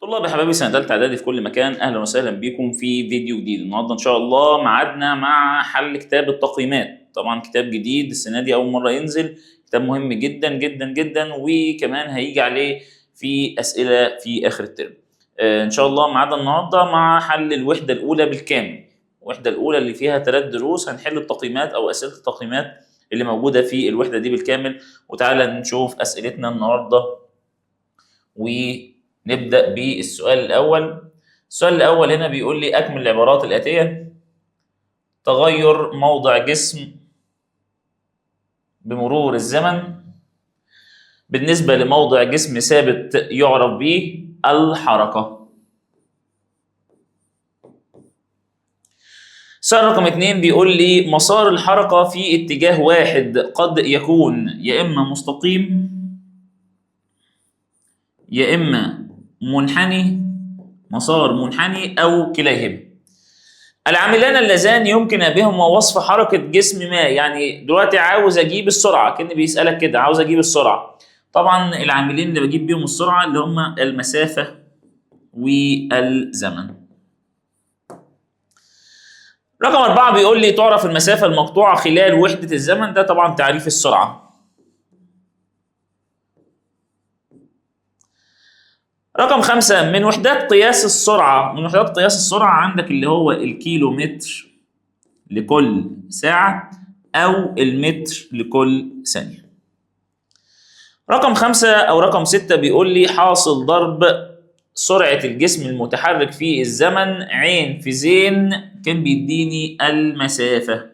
طلاب يا حبايبي سنة تالتة إعدادي في كل مكان، أهلا وسهلا بيكم في فيديو جديد. النهارده إن شاء الله ميعادنا مع حل كتاب التقييمات. طبعا كتاب جديد السنة دي أول مرة ينزل، كتاب مهم جدا جدا جدا، وكمان هيجي عليه في أسئلة في آخر الترم. إن شاء الله ميعادنا النهارده مع حل الوحدة الأولى بالكامل. الوحدة الأولى اللي فيها 3 دروس هنحل التقييمات أو أسئلة التقييمات اللي موجودة في الوحدة دي بالكامل. وتعالى نشوف أسئلتنا النهارده ونبدأ بالسؤال الأول. السؤال الأول هنا بيقول لي أكمل العبارات الآتية: تغير موضع جسم بمرور الزمن بالنسبة لموضع جسم ثابت يعرف به الحركة. السؤال رقم 2 بيقول لي مسار الحركة في اتجاه واحد قد يكون يا إما مستقيم يا إما منحني، مسار منحني أو كلاهما. العاملان اللذان يمكن بهما وصف حركة جسم ما. يعني دلوقتي عاوز أجيب السرعة، كأن بيسألك كده عاوز أجيب السرعة. طبعا العاملين اللي بجيب بيهم السرعة اللي هما المسافة والزمن. رقم 4 بيقول لي تعرف المسافة المقطوعة خلال وحدة الزمن. ده طبعا تعريف السرعة. رقم 5 من وحدات قياس السرعة، من وحدات قياس السرعة عندك اللي هو الكيلومتر لكل ساعة أو المتر لكل ثانية. رقم 5 أو رقم 6 بيقول لي حاصل ضرب سرعة الجسم المتحرك في الزمن عين في زين كان بيديني المسافة.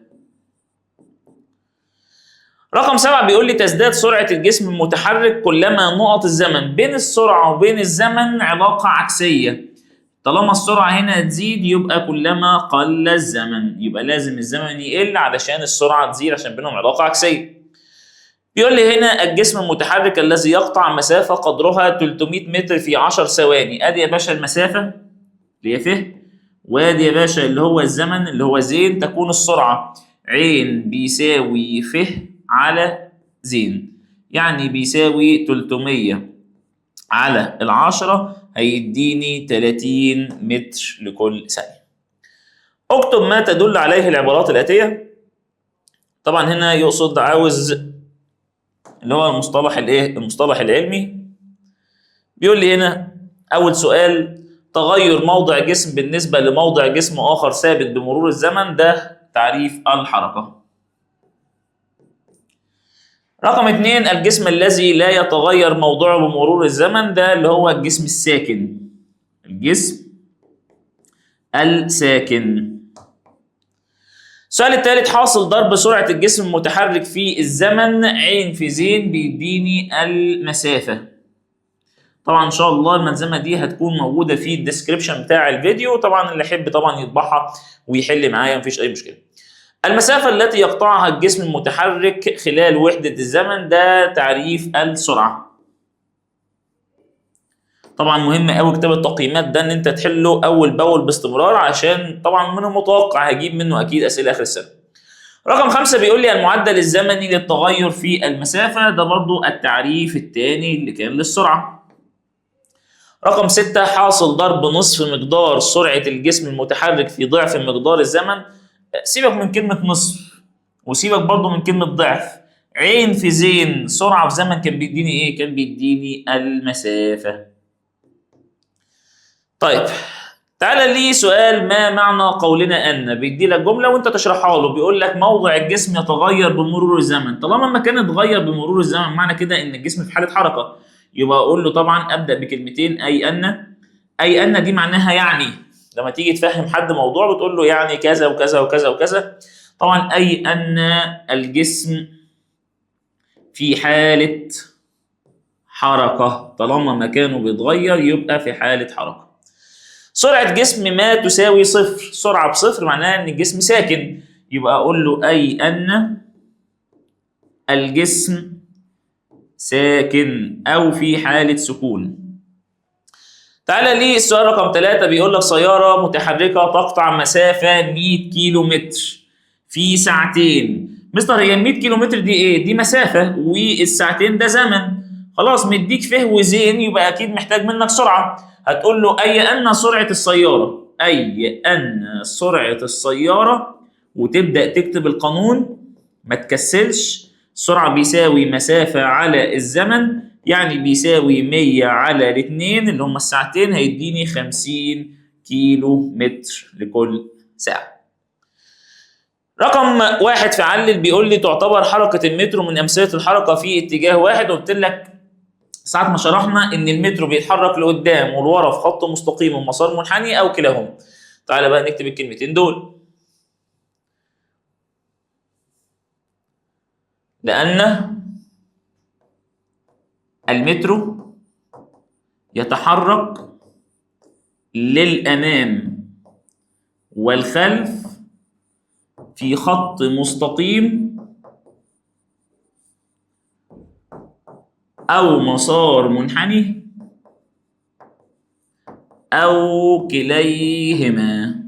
رقم 7 بيقول لي تزداد سرعة الجسم المتحرك كلما نقط الزمن. بين السرعة وبين الزمن علاقة عكسية. طالما السرعة هنا تزيد يبقى كلما قل الزمن، يبقى لازم الزمن يقل علشان السرعة تزيد عشان بينهم علاقة عكسية. بيقول لي هنا الجسم المتحرك الذي يقطع مسافة قدرها 300 متر في 10 ثواني. ادي يا باشا المسافة اللي هي ف، وادي يا باشا اللي هو الزمن اللي هو زين. تكون السرعة عين بيساوي ف على زين، يعني بيساوي 300 على 10 هيديني 30 متر لكل ثانية. اكتب ما تدل عليه العبارات الآتية. طبعا هنا يقصد عاوز اللي هو المصطلح المصطلح العلمي. بيقول لي هنا اول سؤال تغير موضع جسم بالنسبة لموضع جسم آخر ثابت بمرور الزمن، ده تعريف الحركة. رقم 2 الجسم الذي لا يتغير موضعه بمرور الزمن، ده اللي هو الجسم الساكن، الجسم الساكن. السؤال الثالث حاصل ضرب سرعة الجسم المتحرك في الزمن عين في زين بيديني المسافة. طبعا ان شاء الله الملزمة دي هتكون موجودة في الديسكريبشن بتاع الفيديو، طبعا اللي يحب طبعا يطبعها ويحل معايا مفيش اي مشكلة. المسافة التي يقطعها الجسم المتحرك خلال وحدة الزمن، ده تعريف السرعة. طبعا مهم قوي كتاب التقييمات ده ان انت تحله اول باول باستمرار، عشان طبعا من المتوقع هجيب منه اكيد اسئله اخر السنه. رقم 5 بيقول لي المعدل الزمني للتغير في المسافه، ده برضو التعريف الثاني اللي كان للسرعه. رقم 6 حاصل ضرب نصف مقدار سرعه الجسم المتحرك في ضعف مقدار الزمن. سيبك من كلمه نصف وسيبك برضو من كلمه ضعف. عين في زين سرعه في زمن كان بيديني ايه؟ كان بيديني المسافه. طيب تعالى لي سؤال ما معنى قولنا ان. بيدي لك جمله وانت تشرحها له. بيقول لك موضع الجسم يتغير بمرور الزمن. طالما المكان اتغير بمرور الزمن معنى كده ان الجسم في حاله حركه. يبقى اقول له طبعا ابدا بكلمتين اي ان. اي ان دي معناها يعني لما تيجي تفهم حد موضوع بتقول له يعني كذا وكذا وكذا وكذا. طبعا اي ان الجسم في حاله حركه، طالما مكانه بيتغير يبقى في حاله حركه. سرعة جسم ما تساوي صفر. سرعة بصفر معناها ان الجسم ساكن، يبقى اقول له اي ان الجسم ساكن او في حالة سكون. تعالى لي السؤال رقم 3 بيقول لك سيارة متحركة تقطع مسافة 100 كيلو متر في ساعتين. مستر هي 100 كيلو متر دي ايه؟ دي مسافة والساعتين ده زمن. خلاص مديك فه وزين يبقى اكيد محتاج منك سرعة. هتقول له أي أن سرعة السيارة، أي أن سرعة السيارة، وتبدأ تكتب القانون، ما تكسلش. السرعة بيساوي مسافة على الزمن، يعني بيساوي 100 على الاتنين اللي هم الساعتين، هيديني 50 كيلو متر لكل ساعة. رقم واحد في علل بيقول لي تعتبر حركة المترو من أمثلة الحركة في اتجاه واحد. قلت لك ساعة ما شرحنا إن المترو بيتحرك لقدام ولورا في خط مستقيم ومسار منحني أو كلاهما. تعالى بقى نكتب الكلمتين دول. لأن المترو يتحرك للأمام والخلف في خط مستقيم أو مسار منحني أو كليهما.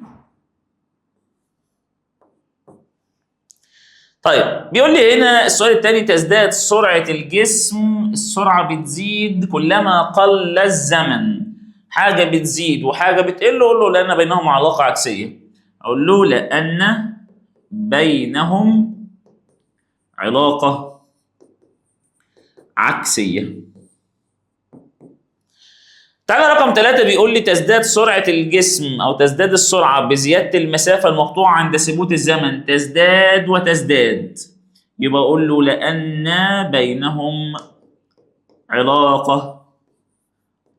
طيب بيقول لي هنا السؤال الثاني، تزداد سرعة الجسم، السرعة بتزيد كلما قل الزمن. حاجة بتزيد وحاجة بتقل، أقول له لأن بينهم علاقة عكسية. أقول له لأن بينهم علاقة عكسية. تعالى رقم 3 بيقول لي تزداد سرعة الجسم أو تزداد السرعة بزيادة المسافة المقطوعة عند ثبوت الزمن، تزداد وتزداد. يبقى أقول له لأن بينهم علاقة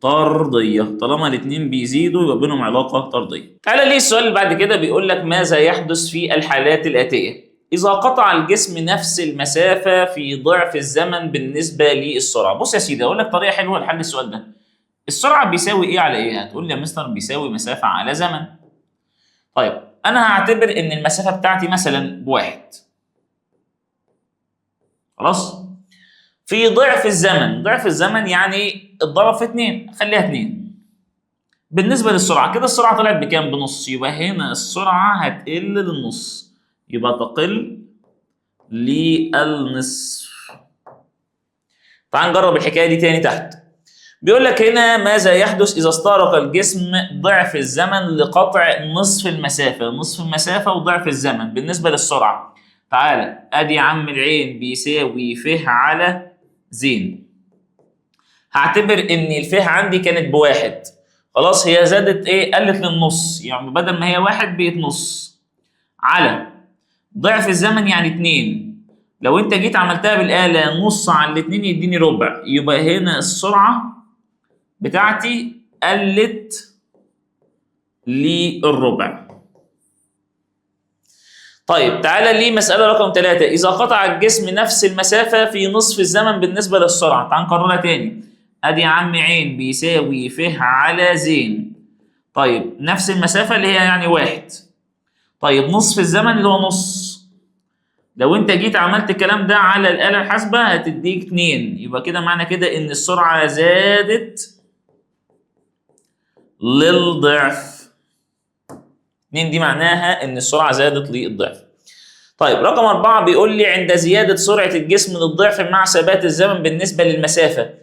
طردية. طالما الاتنين بيزيدوا يبقى بينهم علاقة طردية. تعالى ليه السؤال اللي بعد كده بيقول لك ماذا يحدث في الحالات الآتية إذا قطع الجسم نفس المسافة في ضعف الزمن بالنسبة للسرعة. بص يا سيدي أقول لك طريقة حلوة لحل السؤال ده. السرعة بيساوي إيه على إيه؟ هتقول لي يا مستر بيساوي مسافة على زمن. طيب أنا هعتبر إن المسافة بتاعتي مثلا بواحد. خلاص؟ في ضعف الزمن، ضعف الزمن يعني اضرب في 2، خليها 2. بالنسبة للسرعة كده السرعة طلعت بكام؟ بنص، يبقى هنا السرعة هتقل للنص، يبقى تقل للنصف. تعال نجرب الحكاية دي تاني تحت. بيقول لك هنا ماذا يحدث إذا استغرق الجسم ضعف الزمن لقطع نصف المسافة، نصف المسافة وضعف الزمن بالنسبة للسرعة. تعالى أدي يا عم العين بيساوي ف على زين. هعتبر إن الف عندي كانت بواحد، خلاص هي زادت إيه؟ قلت للنص، يعني بدل ما هي واحد بقت نص، على ضعف الزمن يعني 2. لو أنت جيت عملتها بالآلة نص على الاتنين يديني ربع، يبقى هنا السرعة بتاعتي قلت للربع. طيب تعالى لي مسألة رقم 3، إذا قطع الجسم نفس المسافة في نصف الزمن بالنسبة للسرعة. تعال نكررها تاني. أدي يا عم عين بيساوي ف على زين. طيب نفس المسافة اللي هي يعني 1. طيب نصف الزمن اللي هو نص. لو أنت جيت عملت الكلام ده على الآلة الحاسبة هتديك 2، يبقى كده معنى كده إن السرعة زادت للضعف. 2 دي معناها ان السرعه زادت للضعف. طيب رقم 4 بيقول لي عند زياده سرعه الجسم للضعف مع ثبات الزمن بالنسبه للمسافه.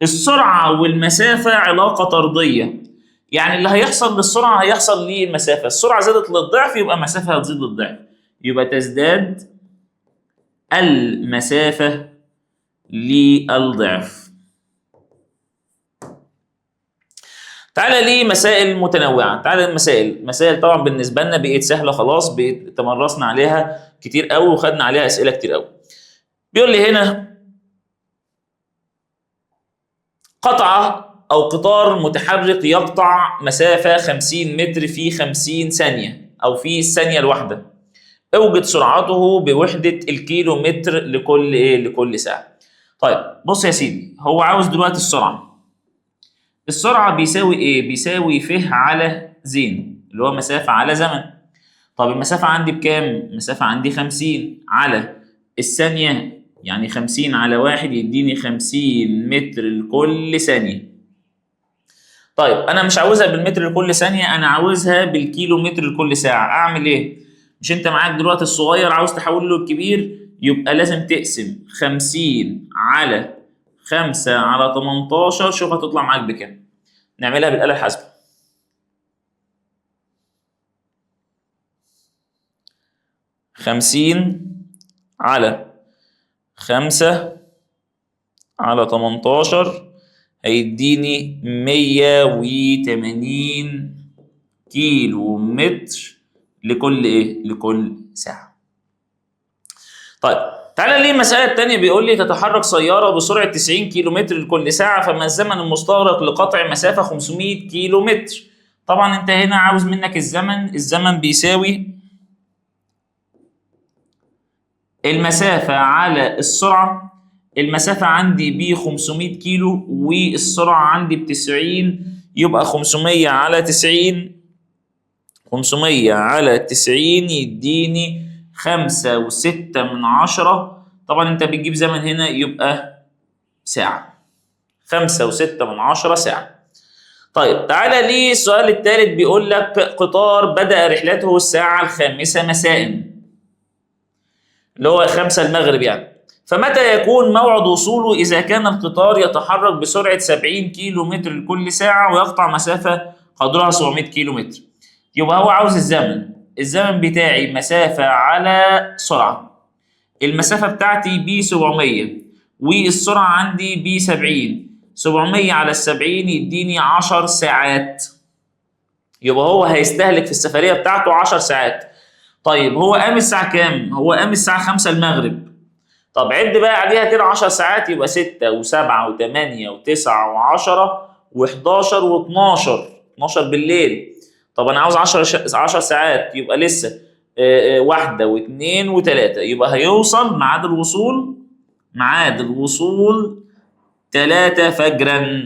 السرعه والمسافه علاقه طرديه، يعني اللي هيحصل للسرعه هيحصل للمسافه. السرعه زادت للضعف يبقى المسافه هتزيد للضعف، يبقى تزداد المسافه للضعف. تعالى ليه مسائل متنوعه. تعالى المسائل طبعا بالنسبه لنا بقت سهله خلاص، تمرسنا عليها كتير قوي وخدنا عليها اسئله كتير قوي. بيقول لي هنا قطعه او قطار متحرك يقطع مسافه 50 متر في 50 ثانيه او في الثانيه الواحده. اوجد سرعته بوحده الكيلو متر لكل ساعه. طيب بص يا سيدي، هو عاوز دلوقتي السرعة بيساوي إيه؟ بيساوي ف على زين اللي هو مسافة على زمن. طب المسافة عندي بكام؟ المسافة عندي 50 على الثانية، يعني 50 على 1 يديني 50 متر لكل ثانية. طيب أنا مش عاوزها بالمتر لكل ثانية، أنا عاوزها بالكيلو متر لكل ساعة. أعمل إيه؟ مش أنت معاك دلوقتي الصغير عاوز تحول له الكبير، يبقى لازم تقسم 50 على 5 على 18، شوف هتطلع معاك بكام. نعملها بالآلة الحاسبة. 50 على 5 على 18 هيديني 180 كيلو متر لكل ايه؟ لكل ساعة. طيب تعالى ليه المسألة الثانية بيقول لي تتحرك سيارة بسرعة 90 كيلو متر لكل ساعة، فما الزمن المستغرق لقطع مسافة 500 كيلو متر. طبعا انت هنا عاوز منك الزمن بيساوي المسافة على السرعة. المسافة عندي ب 500 كيلو والسرعة عندي ب 90، يبقى 500 على 90، 500 على 90 يديني 5.6. طبعا انت بتجيب زمن هنا يبقى ساعة، 5.6 ساعة. طيب تعالى ليه السؤال الثالث بيقول لك قطار بدأ رحلته الساعة 5 مساء، اللي هو 5 المغرب يعني. فمتى يكون موعد وصوله إذا كان القطار يتحرك بسرعة 70 كيلو متر لكل ساعة ويقطع مسافة قدرها 700 كيلو متر؟ يبقى هو عاوز الزمن بتاعي مسافة على سرعة. المسافة بتاعتي ب 700 والسرعة عندي ب 70، 700 على 70 يديني 10 ساعات. يبقى هو هيستهلك في السفرية بتاعته 10 ساعات. طيب هو قام الساعة كام؟ هو قام الساعة 5 المغرب. طب عد بقى عليها كده 10 ساعات، يبقى 6 و7 و8 و9 و10 و11 و12، 12 بالليل. طب انا عاوز 10 ساعات، يبقى لسه 1 و2 و3، يبقى هيوصل ميعاد الوصول 3 فجرا.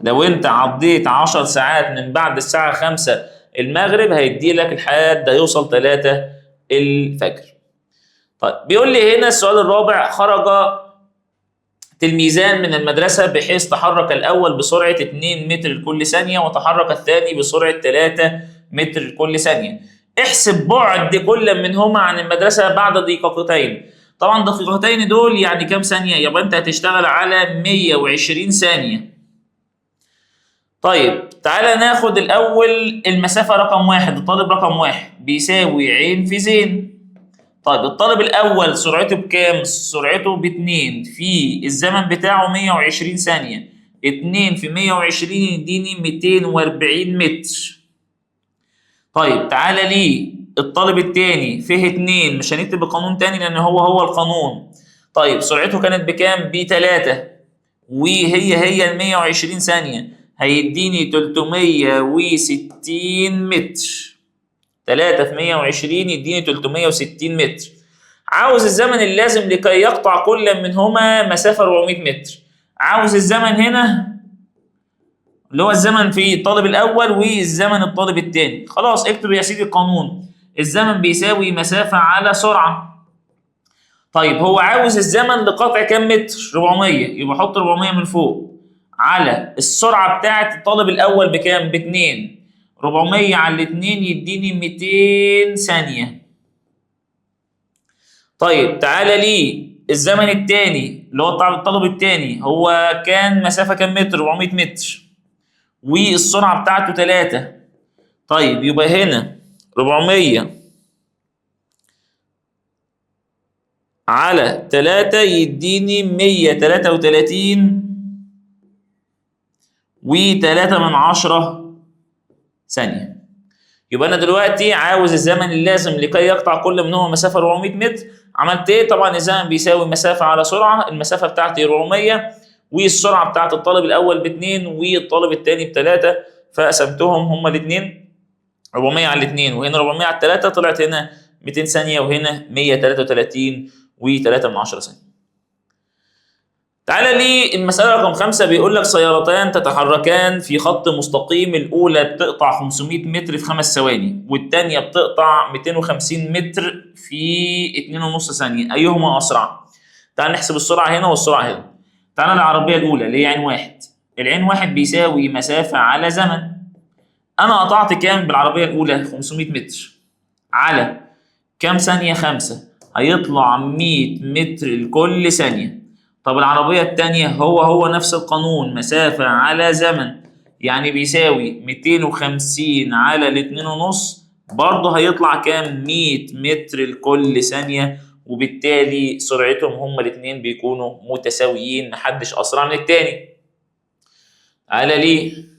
لو انت عديت 10 ساعات من بعد الساعة 5 المغرب هيدي لك لحد هيوصل 3 الفجر. طيب بيقول لي هنا السؤال الرابع: خرج تلميذان من المدرسة بحيث تحرك الأول بسرعة 2 متر لكل ثانية وتحرك الثاني بسرعة 3 متر لكل ثانية. احسب بعد كل منهما عن المدرسة بعد دقيقتين. طبعا دقيقتين دول يعني كام ثانية؟ يبقى أنت هتشتغل على 120 ثانية. طيب تعالى ناخد الأول المسافة رقم 1. الطالب رقم 1 بيساوي عين في زين. طيب الطالب الأول سرعته بكام؟ سرعته ب2 في الزمن بتاعه 120 ثانية. 2 في 120 يديني 240 متر. طيب تعالى ليه الطالب الثاني فيه 2، مش هنكتب القانون تاني لأن هو القانون. طيب سرعته كانت بكام؟ ب3 وهي 120 ثانية، هيديني 360 متر. 3 في 120 يديني 360 متر. عاوز الزمن اللازم لكي يقطع كل منهما مسافة 400 متر. عاوز الزمن هنا اللي هو الزمن في الطالب الأول والزمن الطالب الثاني. خلاص اكتب يا سيدي القانون. الزمن بيساوي مسافة على سرعة. طيب هو عاوز الزمن لقطع كام متر؟ 400، يبقى حط 400 من فوق على السرعة بتاعت الطالب الأول بكام؟ ب2. 400 على 2 يديني 200 ثانية. طيب تعالى ليه الزمن الثاني اللي هو بتاع الطالب الثاني، هو كان مسافة كام متر؟ 400 متر والسرعة بتاعته 3. طيب يبقى هنا 400 على 3 يديني 133 و3 ثانية. يبقى أنا دلوقتي عاوز الزمن اللازم لكي يقطع كل منهما مسافة 400 متر. عملت إيه؟ طبعا الزمن بيساوي مسافة على سرعة. المسافة بتاعتي 400 والسرعة بتاعت الطالب الأول ب2 والطالب الثاني ب3، فقسمتهم هما الاثنين 400 على 2 وهنا 400 على 3، طلعت هنا 200 ثانية وهنا 133 و3 ثانية. تعالى لي المسألة رقم 5 بيقول لك سيارتان تتحركان في خط مستقيم، الأولى بتقطع 500 متر في 5 ثواني والثانية بتقطع 250 متر في 2.5 ثانية، أيهما أسرع؟ تعال نحسب السرعة هنا والسرعة هنا. تعالى العربية الأولى اللي هي عين 1. العين 1 بيساوي مسافة على زمن. أنا قطعت كام بالعربية الأولى؟ 500 متر على كام ثانية؟ 5، هيطلع 100 متر لكل ثانية. طب العربية التانية هو نفس القانون، مسافة على زمن، يعني بيساوي 250 على الاتنين ونص، برضه هيطلع كام؟ 100 متر لكل ثانية، وبالتالي سرعتهم هما الاتنين بيكونوا متساويين، محدش أسرع من التاني. على ليه؟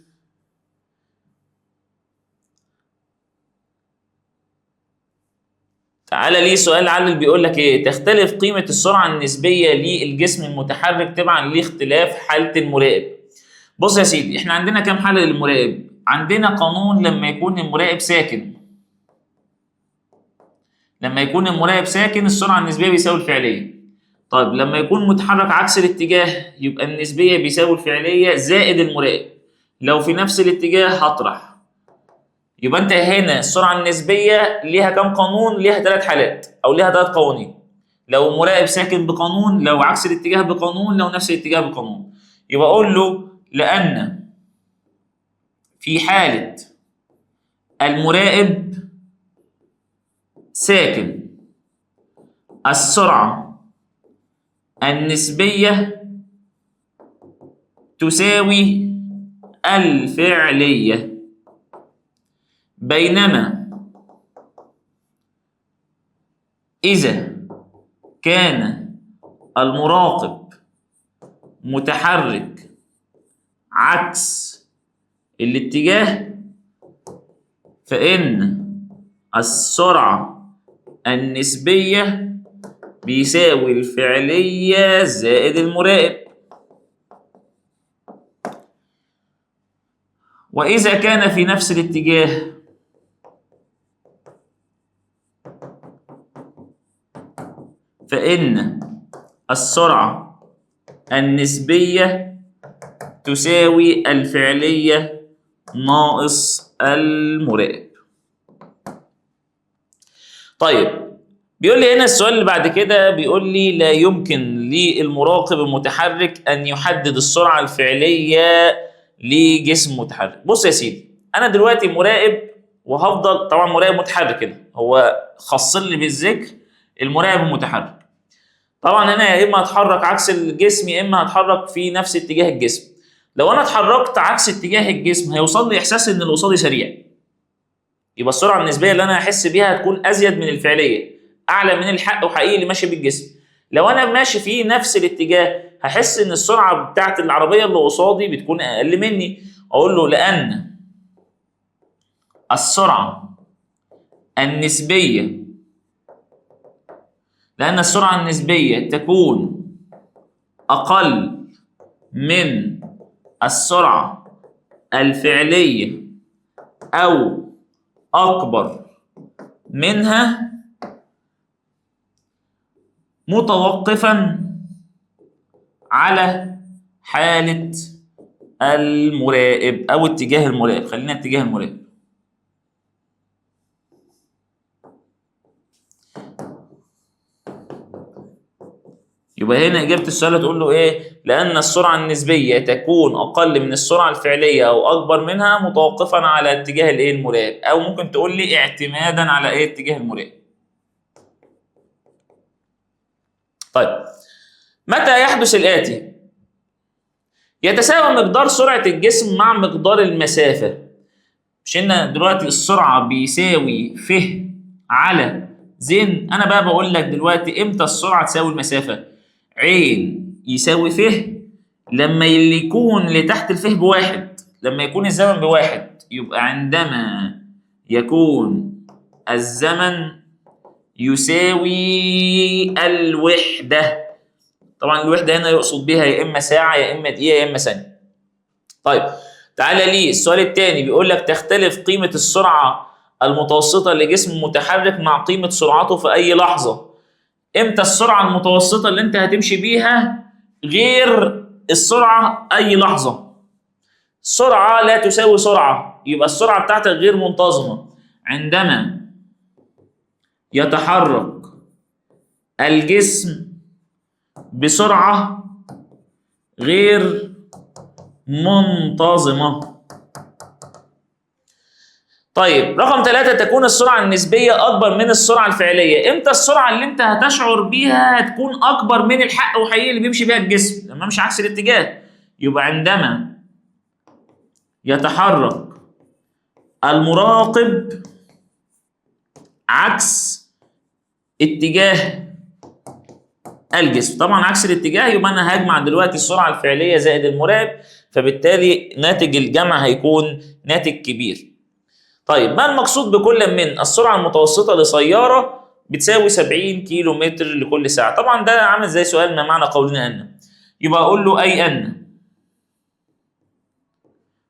تعالى ليه سؤال علل بيقول لك ايه؟ تختلف قيمة السرعة النسبية للجسم المتحرك تبعا لاختلاف حالة المراقب. بص يا سيدي، احنا عندنا كام حالة للمراقب؟ عندنا قانون لما يكون المراقب ساكن. لما يكون المراقب ساكن السرعة النسبية بيساوي الفعلية. طيب لما يكون متحرك عكس الاتجاه يبقى النسبية بيساوي الفعلية زائد المراقب. لو في نفس الاتجاه هطرح. يبقى انت هنا السرعة النسبية ليها كام قانون؟ ليها 3 حالات أو ليها 3 قوانين. لو مراقب ساكن بقانون، لو عكس الاتجاه بقانون، لو نفس الاتجاه بقانون. يبقى أقول له لأن في حالة المراقب ساكن السرعة النسبية تساوي الفعلية، بينما إذا كان المراقب متحرك عكس الاتجاه فإن السرعة النسبية بيساوي الفعلية زائد المراقب. وإذا كان في نفس الاتجاه فإن السرعة النسبية تساوي الفعلية ناقص المراقب. طيب بيقول لي هنا السؤال اللي بعد كده، بيقول لي لا يمكن للمراقب المتحرك أن يحدد السرعة الفعلية لجسم متحرك. بص يا سيدي، أنا دلوقتي مراقب وهفضل طبعا مراقب متحرك كده، هو خص لي بالذكر المراقب المتحرك. طبعا هنا يا اما هتحرك عكس الجسم يا اما هتحرك في نفس اتجاه الجسم. لو انا اتحركت عكس اتجاه الجسم هيوصل لي احساس ان اللي قصادي سريع، يبقى السرعه النسبيه اللي انا هحس بيها هتكون ازيد من الفعليه، اعلى من الحق وحقيقي اللي ماشي بالجسم. لو انا ماشي في نفس الاتجاه هحس ان السرعه بتاعت العربيه اللي قصادي بتكون اقل مني. اقول له لان السرعه النسبيه تكون اقل من السرعة الفعلية أو أكبر منها متوقفا على حالة المراقب أو اتجاه المراقب. خلينا اتجاه المراقب. يبقى هنا إجابة السؤال هتقول له إيه؟ لأن السرعة النسبية تكون أقل من السرعة الفعلية أو أكبر منها متوقفا على اتجاه الإيه؟ المراقب، أو ممكن تقول لي اعتمادا على إيه؟ اتجاه المراقب. طيب متى يحدث الآتي؟ يتساوى مقدار سرعة الجسم مع مقدار المسافة. مش إن دلوقتي السرعة بيساوي ف على زين؟ أنا بقى بقول لك دلوقتي إمتى السرعة تساوي المسافة؟ عين يساوي ف لما اللي يكون اللي تحت الف بواحد، لما يكون الزمن بواحد، يبقى عندما يكون الزمن يساوي الوحدة. طبعا الوحدة هنا يقصد بها يا إما ساعة يا إما دقيقة يا إما ثانية. طيب تعالى ليه السؤال الثاني، بيقول لك تختلف قيمة السرعة المتوسطة لجسم متحرك مع قيمة سرعته في أي لحظة. إمتى السرعة المتوسطة اللي أنت هتمشي بيها غير السرعة أي لحظة؟ سرعة لا تساوي سرعة، يبقى السرعة بتاعتك غير منتظمة. عندما يتحرك الجسم بسرعة غير منتظمة. طيب رقم 3، تكون السرعة النسبية أكبر من السرعة الفعلية. إمتى السرعة اللي أنت هتشعر بيها هتكون أكبر من الحق وحقيقي اللي بيمشي بيها الجسم لما أمشي عكس الاتجاه؟ يبقى عندما يتحرك المراقب عكس اتجاه الجسم. طبعا عكس الاتجاه يبقى أنا هجمع دلوقتي السرعة الفعلية زائد المراقب، فبالتالي ناتج الجمع هيكون ناتج كبير. طيب ما المقصود بكل من؟ السرعة المتوسطة لسيارة بتساوي 70 كيلو متر لكل ساعة. طبعا ده عامل زي سؤال ما معنى قولنا أن. يبقى أقول له أي أن.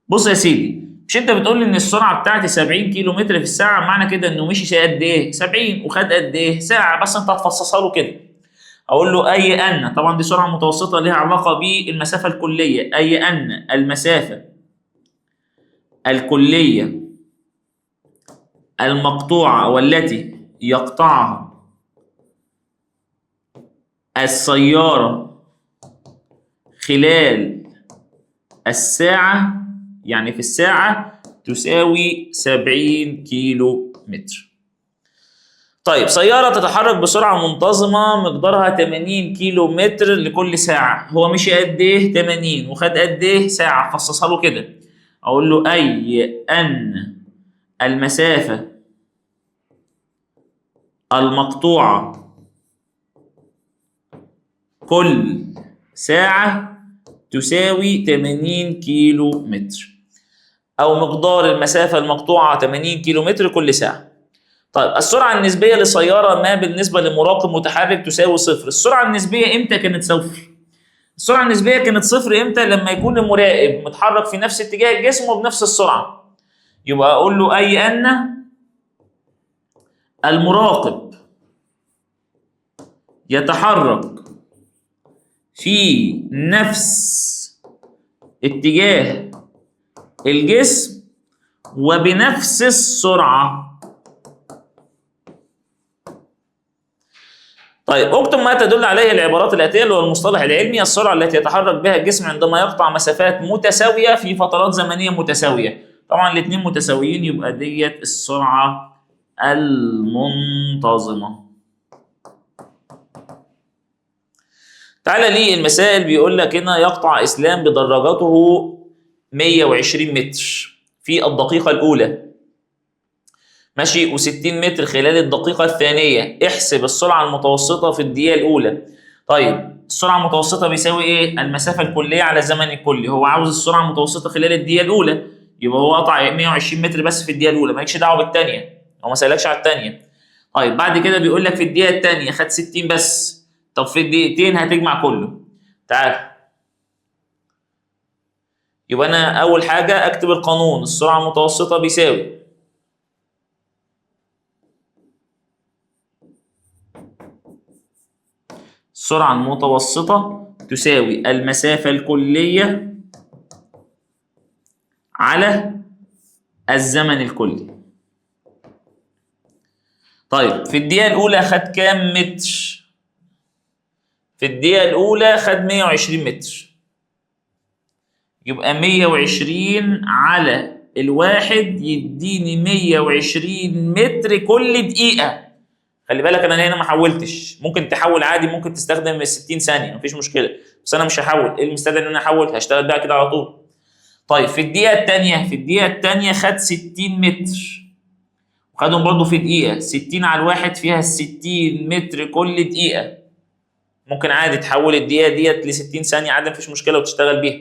بص يا سيدي، مش أنت بتقول لي إن السرعة بتاعتي 70 كيلو متر في الساعة، معنى كده إنه مشي قد إيه؟ 70 وخد قد إيه؟ ساعة. بس أنت هتفصصها له كده. أقول له أي أن، طبعا دي سرعة متوسطة ليها علاقة بالمسافة الكلية. أي أن المسافة الكلية المقطوعة والتي يقطعها السيارة خلال الساعة، يعني في الساعة، تساوي 70 كيلو متر. طيب سيارة تتحرك بسرعة منتظمة مقدارها 80 كيلو متر لكل ساعة. هو مشي قد إيه؟ 80 وخد قد إيه؟ ساعة. فصصها له كده. أقول له أي أن المسافة المقطوعة كل ساعة تساوي 80 كيلو متر، أو مقدار المسافة المقطوعة 80 كيلو متر كل ساعة. طيب السرعة النسبية لسيارة ما بالنسبة لمراقب متحرك تساوي صفر. السرعة النسبية إمتى كانت صفر؟ السرعة النسبية كانت صفر إمتى؟ لما يكون المراقب متحرك في نفس اتجاه الجسم وبنفس السرعة. يبقى أقول له أي أن المراقب يتحرك في نفس اتجاه الجسم وبنفس السرعة. طيب اكتب ما تدل عليه العبارات الآتية اللي هو المصطلح العلمي: السرعة التي يتحرك بها الجسم عندما يقطع مسافات متساوية في فترات زمنية متساوية. طبعا الاثنين متساويين، يبقى ديت السرعة المنتظمة. تعالى لي المسائل. بيقول لك هنا يقطع إسلام بدراجته 120 متر في الدقيقة الأولى، ماشي، و60 متر خلال الدقيقة الثانية. احسب السرعة المتوسطة في الدقيقة الأولى. طيب السرعة المتوسطة بيساوي إيه؟ المسافة الكلية على الزمن الكلي. هو عاوز السرعة المتوسطة خلال الدقيقة الأولى، يبقى هو قطع 120 متر بس في الدقيقة الأولى، مالكش دعوة بالثانية، هو ما سألكش على الثانية. طيب بعد كده بيقول لك في الدقيقة الثانية خد 60 بس. طب في الدقيقتين هتجمع كله. تعال، يبقى أنا أول حاجة أكتب القانون: السرعة المتوسطة بيساوي السرعة المتوسطة تساوي المسافة الكلية على الزمن الكلي. طيب في الدقيقة الأولى خد كام متر؟ في الدقيقة الأولى خد 120 متر، يبقى 120 على الواحد يديني 120 متر كل دقيقة. خلي بالك أنا هنا ما حولتش، ممكن تحول عادي، ممكن تستخدم 60 ثانية مفيش مشكلة، بس أنا مش هحول. إيه المستدعي إن أنا أحول؟ هشتغل بقى كده على طول. طيب في الدقيقة الثانية، خد 60 متر، وخدهم برضه في دقيقة. 60 على الواحد فيها 60 متر كل دقيقة. ممكن عادي تحول الدقيقة ديت ل 60 ثانية عادي مفيش مشكلة وتشتغل بيها.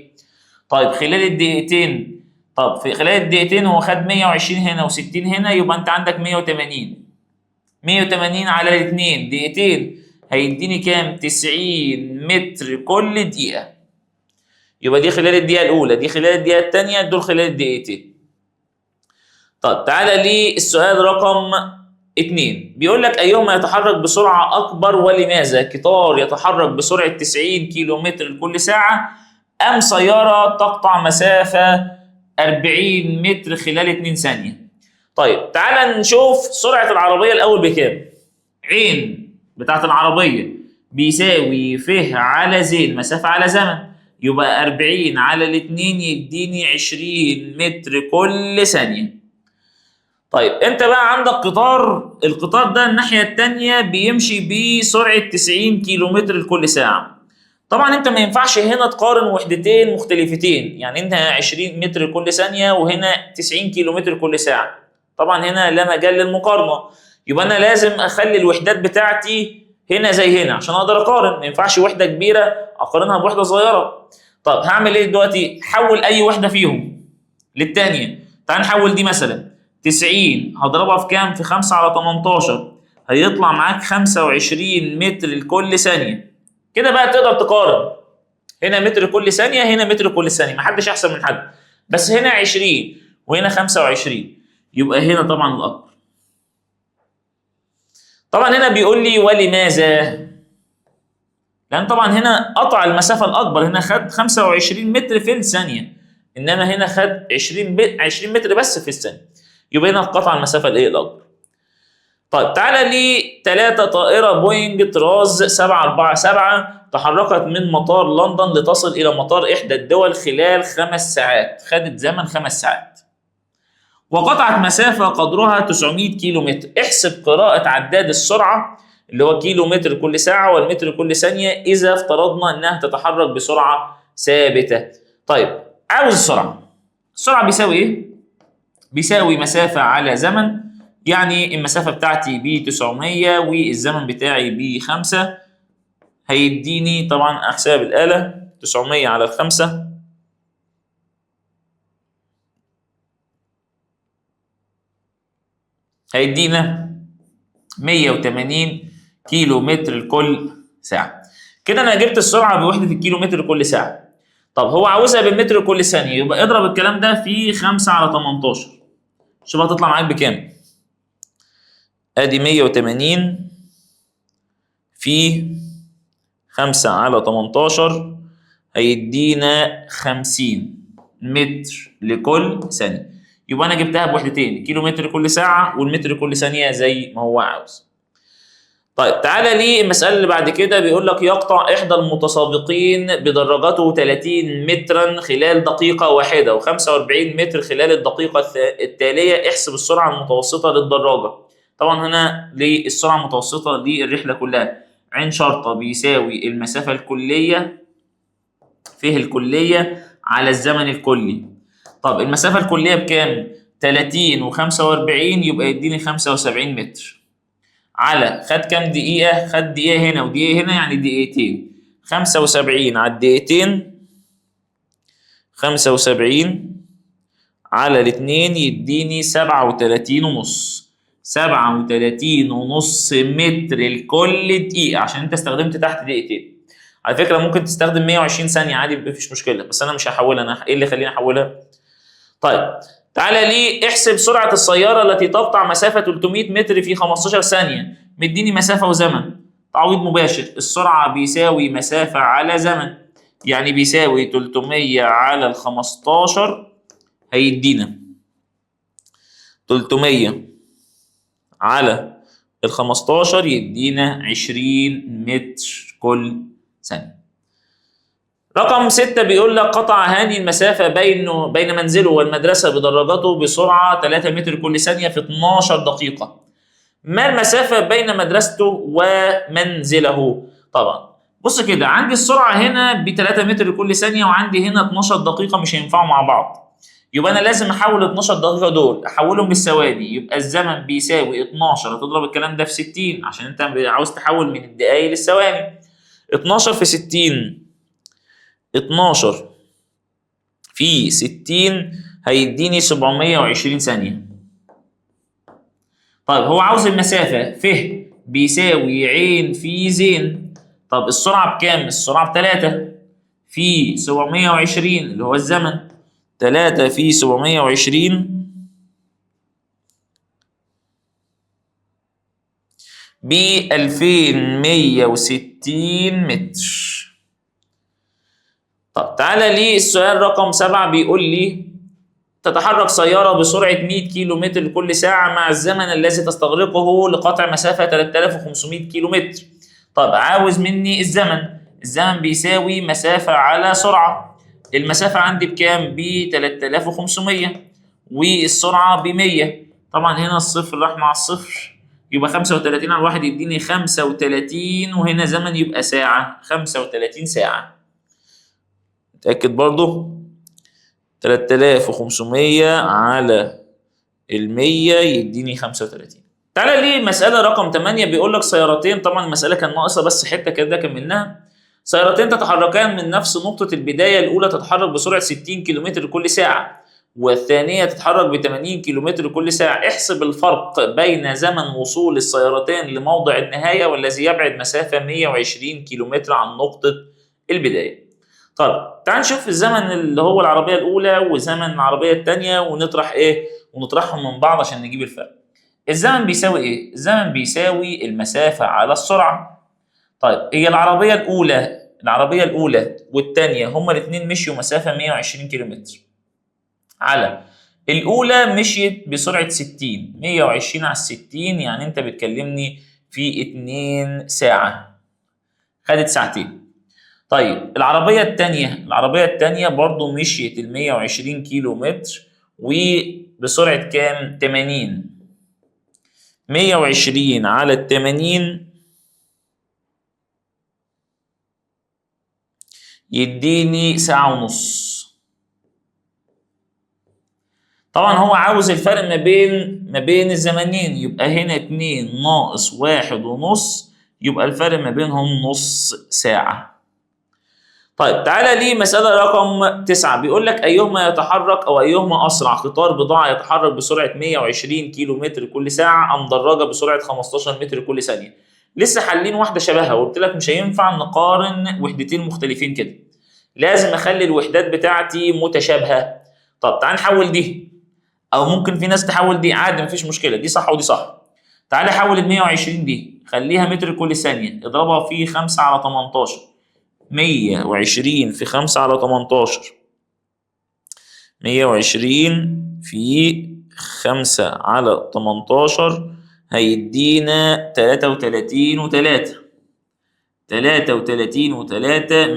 طيب خلال الدقيقتين، في خلال الدقيقتين هو خد 120 هنا و60 هنا، يبقى أنت عندك 180. 180 على الاثنين دقيقتين هيديني كام؟ 90 متر كل دقيقة. يبقى دي خلال الدقيقة الأولى، دي خلال الدقيقة الثانية، دول خلال الدقيقتين. طب تعالى للسؤال رقم 2. بيقول لك أيهما يتحرك بسرعة أكبر ولماذا؟ قطار يتحرك بسرعة 90 كيلو متر لكل ساعة، أم سيارة تقطع مسافة 40 متر خلال 2 ثانية؟ طيب تعالى نشوف سرعة العربية الأول بكام. عين بتاعت العربية بيساوي ف على ز مسافة على زمن، يبقى 40 على 2 يديني 20 متر كل ثانية. طيب انت بقى عندك قطار، القطار ده الناحيه الثانيه بيمشي بسرعه 90 كيلومتر لكل ساعه. طبعا انت ما ينفعش هنا تقارن وحدتين مختلفتين، يعني انت 20 متر كل ثانيه وهنا 90 كيلومتر كل ساعه، طبعا هنا لا مجال للمقارنه. يبقى انا لازم اخلي الوحدات بتاعتي هنا زي هنا عشان اقدر اقارن، ما ينفعش وحده كبيره اقارنها بوحده صغيره. طب هعمل ايه دلوقتي؟ حول اي وحده فيهم للثانيه. تعال نحول دي مثلا 90 هضربها في كام؟ في 5 على 18 هيطلع معاك 25 متر لكل ثانيه. كده بقى تقدر تقارن، هنا متر كل ثانيه هنا متر كل ثانيه، محدش احسن من حد، بس هنا 20 وهنا 25، يبقى هنا طبعا الاكبر. طبعا هنا بيقول لي ولماذا؟ لان طبعا هنا قطع المسافه الاكبر، هنا خد 25 متر في الثانيه، انما هنا خد 20 متر بس في الثانيه، يبقى هنا قطع المسافه الايه الاكبر. طيب تعالى لي 3 طائره بوينج طراز 747 تحركت من مطار لندن لتصل الى مطار احدى الدول خلال 5 ساعات، خدت زمن 5 ساعات، وقطعت مسافه قدرها 900 كيلو متر. احسب قراءه عداد السرعه اللي هو كيلو متر كل ساعه والمتر كل ثانيه اذا افترضنا انها تتحرك بسرعه ثابته. طيب عاوز السرعه. السرعه بيساوي ايه؟ بيساوي مسافه على زمن، يعني المسافه بتاعتي ب 900 والزمن بتاعي ب 5، هيديني طبعا احساب الاله 900 على 5 هيدينا 180 كيلو متر لكل ساعه. كده انا جبت السرعه بوحده الكيلو متر كل ساعه. طب هو عاوزها بالمتر كل ثانيه، يبقى اضرب الكلام ده في 5 على 18، شوف هتطلع معاك بكام. ادي 180 في 5 على 18 هيدينا 50 متر لكل ثانيه. يبقى انا جبتها بوحدتين، كيلو متر كل ساعه والمتر كل ثانيه زي ما هو عاوز. طيب تعالى لي المسألة اللي بعد كده، بيقول لك يقطع إحدى المتسابقين بدراجته 30 مترا خلال دقيقة واحدة و45 متر خلال الدقيقة التالية، احسب السرعة المتوسطة للدراجة. طبعا هنا للسرعة المتوسطة للرحلة كلها عين شرطة بيساوي المسافة الكلية فيه الكلية على الزمن الكلي. طب المسافة الكلية بكام؟ 30 و45 يبقى يديني 75 متر على خد كام دقيقة؟ خد دقيقة هنا ودقيقة هنا يعني دقيقتين. 75 على الدقيقتين 75 على الاتنين يديني 37 ونص. 37 ونص متر لكل دقيقة عشان انت استخدمت تحت دقيقتين. على فكرة ممكن تستخدم 120 ثانية عادي مفيش مشكلة، بس أنا مش هحولها، أنا إيه اللي يخليني أحولها؟ طيب تعالى لي احسب سرعة السيارة التي تقطع مسافة 300 متر في 15 ثانية، مديني مسافة وزمن. تعويض مباشر، السرعة بيساوي مسافة على زمن، يعني بيساوي 300 على ال 15 هيدينا 300 على ال 15 يدينا 20 متر كل ثانية. رقم 6 بيقول لك قطع هذه المسافة بين منزله والمدرسة بدراجته بسرعة 3 متر كل ثانية في 12 دقيقة. ما المسافة بين مدرسته ومنزله؟ طبعا بص كده، عندي السرعة هنا ب 3 متر كل ثانية وعندي هنا 12 دقيقة مش هينفعوا مع بعض. يبقى أنا لازم أحول 12 دقيقة دول أحولهم بالثواني، يبقى الزمن بيساوي 12 هتضرب الكلام ده في 60 عشان أنت عاوز تحول من الدقايق للثواني. 12 في 60 12 في 60 هيديني 720 ثانية. طيب هو عاوز المسافة ف بيساوي عين في زين. طب السرعة بكام؟ السرعة ب3 في 720 اللي هو الزمن، 3 في 720 ب 2160 متر. طب تعالى لي السؤال رقم 7 بيقول لي تتحرك سيارة بسرعة 100 كيلو متر لكل ساعة مع الزمن الذي تستغرقه لقطع مسافة 3500 كيلو متر. طب عاوز مني الزمن. الزمن بيساوي مسافة على سرعة. المسافة عندي بكام؟ ب 3500 والسرعة ب 100. طبعا هنا الصفر راح مع الصفر، يبقى 35 على الواحد يديني 35، وهنا زمن يبقى ساعة، 35 ساعة. متأكد برضو؟ 3500 على 100 يديني 35. تعالى ليه مسألة رقم 8 بيقول لك سيارتين، طبعا المسألة كان ناقصة بس حتة كده كملناها. سيارتين تتحركان من نفس نقطة البداية، الأولى تتحرك بسرعة 60 كم كل ساعة، والثانية تتحرك ب 80 كم كل ساعة. احسب الفرق بين زمن وصول السيارتين لموضع النهاية والذي يبعد مسافة 120 كم عن نقطة البداية. طيب تعال نشوف الزمن اللي هو العربية الأولى وزمن العربية الثانية ونطرح إيه؟ ونطرحهم من بعض عشان نجيب الفرق. الزمن بيساوي إيه؟ الزمن بيساوي المسافة على السرعة. طيب هي العربية الأولى والثانية هما الاثنين مشيوا مسافة 120 كيلومتر. على الأولى مشيت بسرعة 60، 120 على 60 يعني أنت بتكلمني في 2 ساعة، خدت ساعتين. طيب العربية الثانية برضو مشيت ال 120 كيلو متر وبسرعة كام؟ 80. 120 على ال 80 يديني ساعة ونص. طبعا هو عاوز الفرق ما بين الزمنين، يبقى هنا 2 ناقص 1.5، يبقى الفرق ما بينهم نص ساعة. طيب تعالى لي مسألة رقم 9 بيقول لك أيهما يتحرك أو أيهما أسرع، قطار بضاعة يتحرك بسرعة 120 كيلو متر كل ساعة أم دراجة بسرعة 15 متر كل ثانية. لسه حالين واحدة شبهها وقلت لك مش هينفع نقارن وحدتين مختلفين كده، لازم أخلي الوحدات بتاعتي متشابهة. طب تعال نحول دي، أو ممكن في ناس تحول دي عادي مفيش مشكلة، دي صح ودي صح. تعال حول ال 120 دي خليها متر كل ثانية، اضربها في 5 على 18. 120 في 5 على 18، 120 في 5 على 18 هيدينا 33.3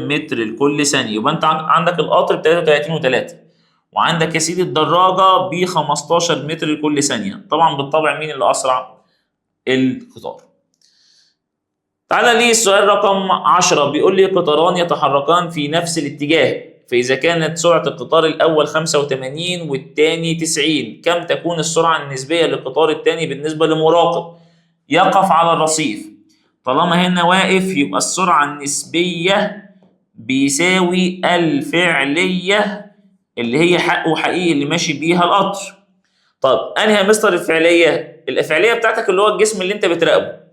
متر لكل ثانية. يبقى انت عندك القطر ب 33.3 وعندك يا سيدي الدراجة ب 15 متر لكل ثانية. طبعا بالطبع مين اللي أسرع؟ القطار. تعالى لي السؤال رقم 10 بيقول لي قطاران يتحركان في نفس الاتجاه، فإذا كانت سرعة القطار الأول 85 والثاني 90 كم تكون السرعة النسبية للقطار الثاني بالنسبة لمراقب يقف على الرصيف؟ طالما هنا واقف يبقى السرعة النسبية بيساوي الفعلية اللي هي حق وحقيقي اللي ماشي بيها القطر. طب أنهي يا مستر الفعلية؟ الفعلية بتاعتك اللي هو الجسم اللي أنت بتراقبه.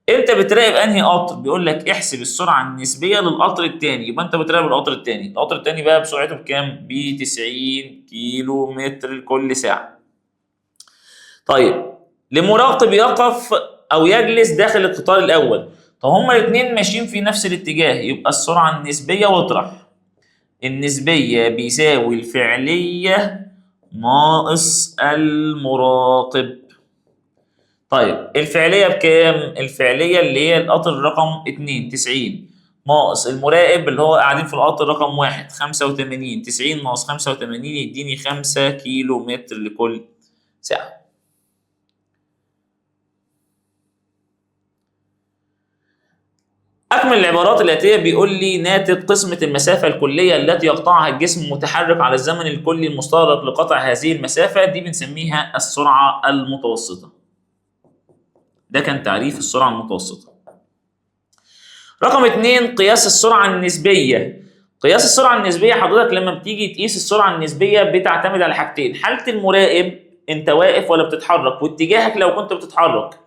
انت بتراقب انهي قطر؟ بيقول لك احسب السرعه النسبيه للقطر الثاني، يبقى انت بتراقب القطر الثاني بقى بسرعته بكام؟ ب 90 كيلو متر لكل ساعه. طيب لمراقب يقف او يجلس داخل القطار الاول، طب هما الاثنين ماشيين في نفس الاتجاه، يبقى السرعه النسبيه واطرح. النسبيه بيساوي الفعليه ناقص المراقب. طيب الفعلية بكام؟ الفعلية اللي هي القطر رقم 2 90 ناقص المراقب اللي هو قاعدين في القطر رقم 1 85. 90 ناقص 85 يديني 5 كيلو متر لكل ساعة. أكمل العبارات الآتية بيقول لي ناتج قسمة المسافة الكلية التي يقطعها الجسم المتحرك على الزمن الكلي المستغرق لقطع هذه المسافة، دي بنسميها السرعة المتوسطة. ده كان تعريف السرعة المتوسطة. رقم 2 قياس السرعة النسبية. قياس السرعة النسبية حضرتك لما بتيجي تقيس السرعة النسبية بتعتمد على حاجتين، حالة المراقب انت واقف ولا بتتحرك، واتجاهك لو كنت بتتحرك.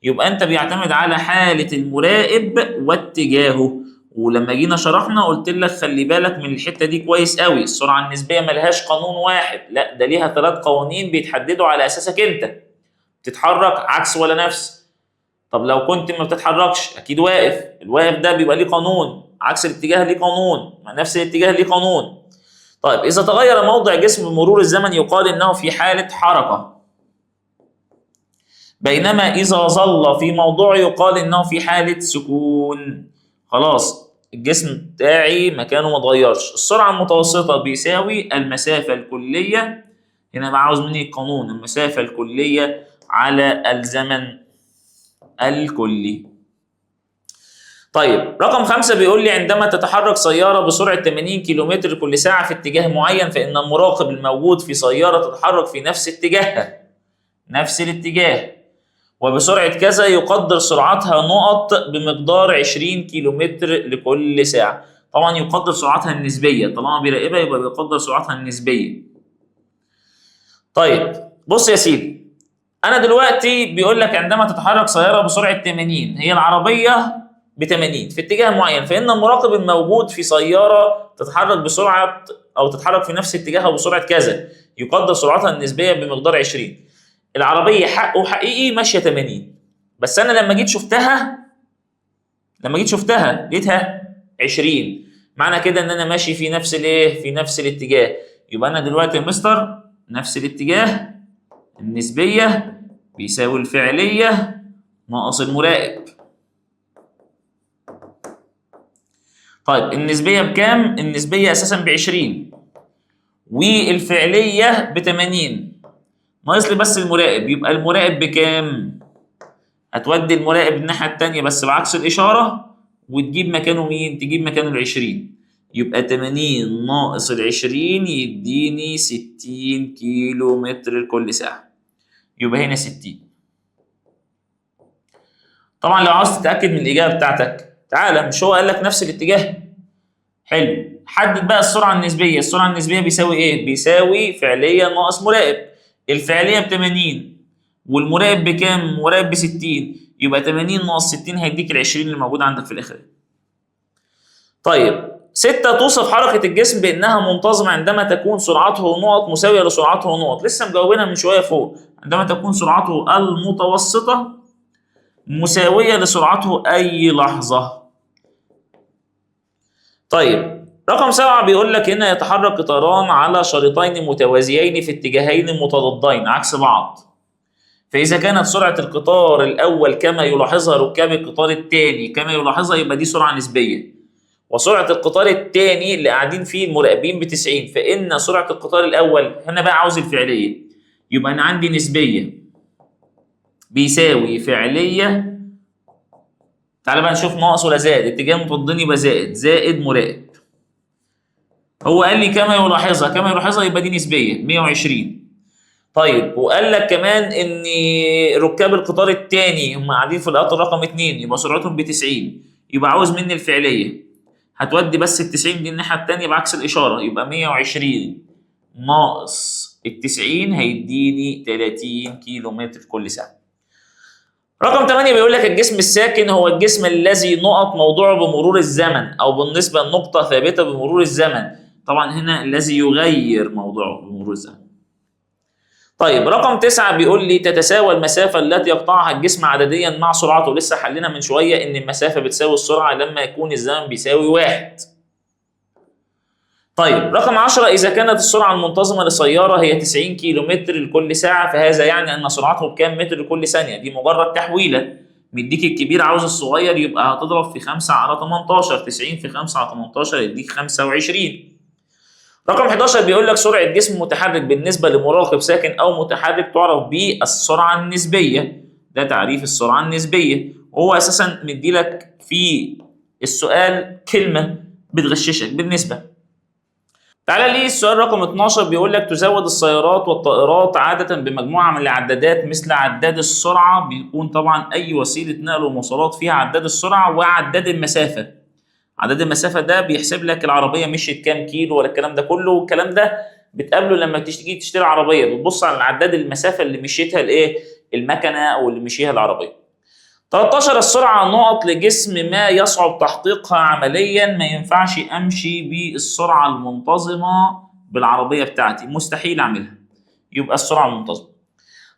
يبقى انت بيعتمد على حالة المراقب واتجاهه. ولما جينا شرحنا قلت لك خلي بالك من الحتة دي كويس قوي، السرعة النسبية ملهاش قانون واحد، لا ده ليها 3 قوانين بيتحددوا على اساسك انت تتحرك عكس ولا نفس. طب لو كنت ما بتتحركش اكيد واقف، الواقف ده بيبقى ليه قانون، عكس الاتجاه ليه قانون، مع نفس الاتجاه ليه قانون. طيب اذا تغير موضع جسم بمرور الزمن يقال انه في حالة حركة، بينما اذا ظل في موضوعه يقال انه في حالة سكون. خلاص الجسم بتاعي مكانه ما اتغيرش. السرعة المتوسطة بيساوي المسافة الكلية، هنا بقى عاوز مني القانون، المسافة الكلية على الزمن الكلي. طيب رقم 5 بيقول لي عندما تتحرك سيارة بسرعة 80 كيلومتر كل ساعة في اتجاه معين، فإن المراقب الموجود في سيارة تتحرك في نفس اتجاهها، نفس الاتجاه، وبسرعة كذا يقدر سرعتها نقط بمقدار 20 كيلومتر لكل ساعة. طبعا يقدر سرعتها النسبية، طالما بيراقبها يبقى بيقدر سرعتها النسبية. طيب بص يا سيدي، أنا دلوقتي بيقول لك عندما تتحرك سيارة بسرعة 80، هي العربية ب 80 في اتجاه معين، فإن المراقب الموجود في سيارة تتحرك بسرعة أو تتحرك في نفس اتجاهها بسرعة كذا يقدر سرعتها النسبية بمقدار 20. العربية حقه حقيقي ماشية 80، بس أنا لما جيت شفتها لقيتها 20، معنى كده إن أنا ماشي في نفس الإيه؟ في نفس الاتجاه. يبقى أنا دلوقتي يا مستر نفس الاتجاه، النسبية بيساوي الفعلية ناقص المراقب. طيب النسبية بكام؟ النسبية أساسا ب20 والفعلية ب80، ناقص لي بس المراقب. يبقى المراقب بكام؟ هتودي المراقب الناحية التانية بس بعكس الإشارة وتجيب مكانه مين؟ تجيب مكانه ال20. يبقى 80 ناقص ال20 يديني 60 كيلو متر لكل ساعة. يبقى هنا 60. طبعا لو عاوز تتأكد من الإجابة بتاعتك تعالى، مش هو قال لك نفس الاتجاه؟ حلو، حدد بقى السرعة النسبية. السرعة النسبية بيساوي إيه؟ بيساوي فعلية ناقص مراقب. الفعلية ب80 والمراقب بكام؟ مراقب ب60، يبقى 80 ناقص 60 هيديك ال20 اللي موجود عندك في الآخر. طيب 6 توصف حركة الجسم بأنها منتظمة عندما تكون سرعته نقط مساوية لسرعته نقط. لسه مجاوبينها من شوية فوق. عندما تكون سرعته المتوسطة مساوية لسرعته أي لحظة. طيب رقم 7 بيقول لك هنا يتحرك قطاران على شريطين متوازيين في اتجاهين متضادين عكس بعض، فإذا كانت سرعة القطار الأول كما يلاحظها ركاب القطار الثاني كما يلاحظها، يبقى دي سرعة نسبية، وسرعة القطار الثاني اللي قاعدين فيه المراقبين ب90، فإن سرعة القطار الأول هنا بقى عاوز الفعلية، يبقى أنا عندي نسبية بيساوي فعلية. تعالى بقى نشوف ناقص ولا زائد. اتجاه متضادين يبقى زائد مراقب. هو قال لي كما يلاحظها يبقى دي نسبية 120. طيب وقال لك كمان ان ركاب القطار الثاني هم قاعدين في القطر رقم 2 يبقى سرعتهم ب90، يبقى عاوز مني الفعليه. هتودي بس ال90 دي الناحيه الثانيه بعكس الاشاره، يبقى 120 ناقص ال90 هيديني 30 كيلو متر كل ساعه. رقم 8 بيقول لك الجسم الساكن هو الجسم الذي نقط موضوعه بمرور الزمن او بالنسبه لنقطه ثابته بمرور الزمن. طبعا هنا الذي يغير موضوعه بمرور الزمن. طيب رقم 9 بيقول لي تتساوى المسافة التي يقطعها الجسم عدديا مع سرعته. لسه حلنا من شوية إن المسافة بتساوي السرعة لما يكون الزمن بيساوي 1. طيب رقم 10 إذا كانت السرعة المنتظمة لسيارة هي 90 كيلو متر لكل ساعة، فهذا يعني أن سرعته بكام متر لكل ثانية؟ دي مجرد تحويلة. مديك الكبير عاوز الصغير، يبقى هتضرب في 5 على 18. 90 في 5 على 18 يديك 25. رقم 11 بيقول لك سرعة جسم متحرك بالنسبة لمراقب ساكن أو متحرك تعرف بالسرعة النسبية. ده تعريف السرعة النسبية، وهو أساسا مديلك في السؤال كلمة بتغششك بالنسبة. تعالى ليه السؤال رقم 12 بيقول لك تزود السيارات والطائرات عادة بمجموعة من العدادات مثل عداد السرعة. بيكون طبعا أي وسيلة نقل ومواصلات فيها عداد السرعة وعداد المسافة. عداد المسافة ده بيحسب لك العربية مشيت كام كيلو ولا الكلام ده كله، والكلام ده بتقابله لما تيجي تشتري عربية، بتبص على عداد المسافة اللي مشيتها الايه؟ المكنة او اللي مشيها العربية. 13 السرعة نقط لجسم ما يصعب تحقيقها عمليا، ما ينفعش امشي بالسرعة المنتظمة بالعربية بتاعتي، مستحيل اعملها، يبقى السرعة المنتظمة.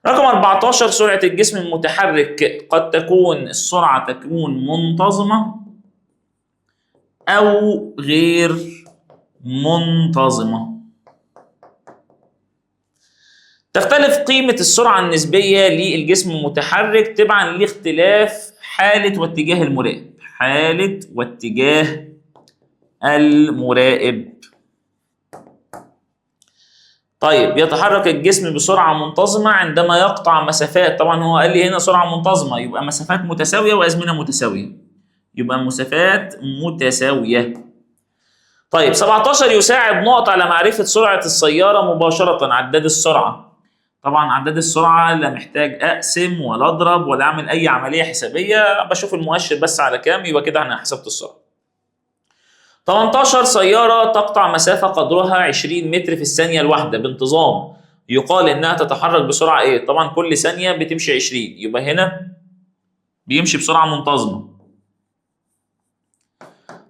رقم 14 سرعة الجسم المتحرك قد تكون السرعة تكون منتظمة أو غير منتظمة. تختلف قيمة السرعة النسبية للجسم المتحرك تبعا لاختلاف حالة واتجاه المراقب. حالة واتجاه المراقب. طيب يتحرك الجسم بسرعة منتظمة عندما يقطع مسافات، طبعا هو قال لي هنا سرعة منتظمة يبقى مسافات متساوية وأزمنة متساوية، يبقى مسافات متساوية. طيب 17 يساعد نقط على معرفة سرعة السيارة مباشرة. عداد السرعة، طبعا عداد السرعة لا محتاج أقسم ولا أضرب ولا أعمل أي عملية حسابية، بشوف المؤشر بس على كام يبقى كده أنا حسبت السرعة. 18 سيارة تقطع مسافة قدرها 20 متر في الثانية الواحدة بانتظام، يقال إنها تتحرك بسرعة إيه؟ طبعا كل ثانية بتمشي 20، يبقى هنا بيمشي بسرعة منتظمة.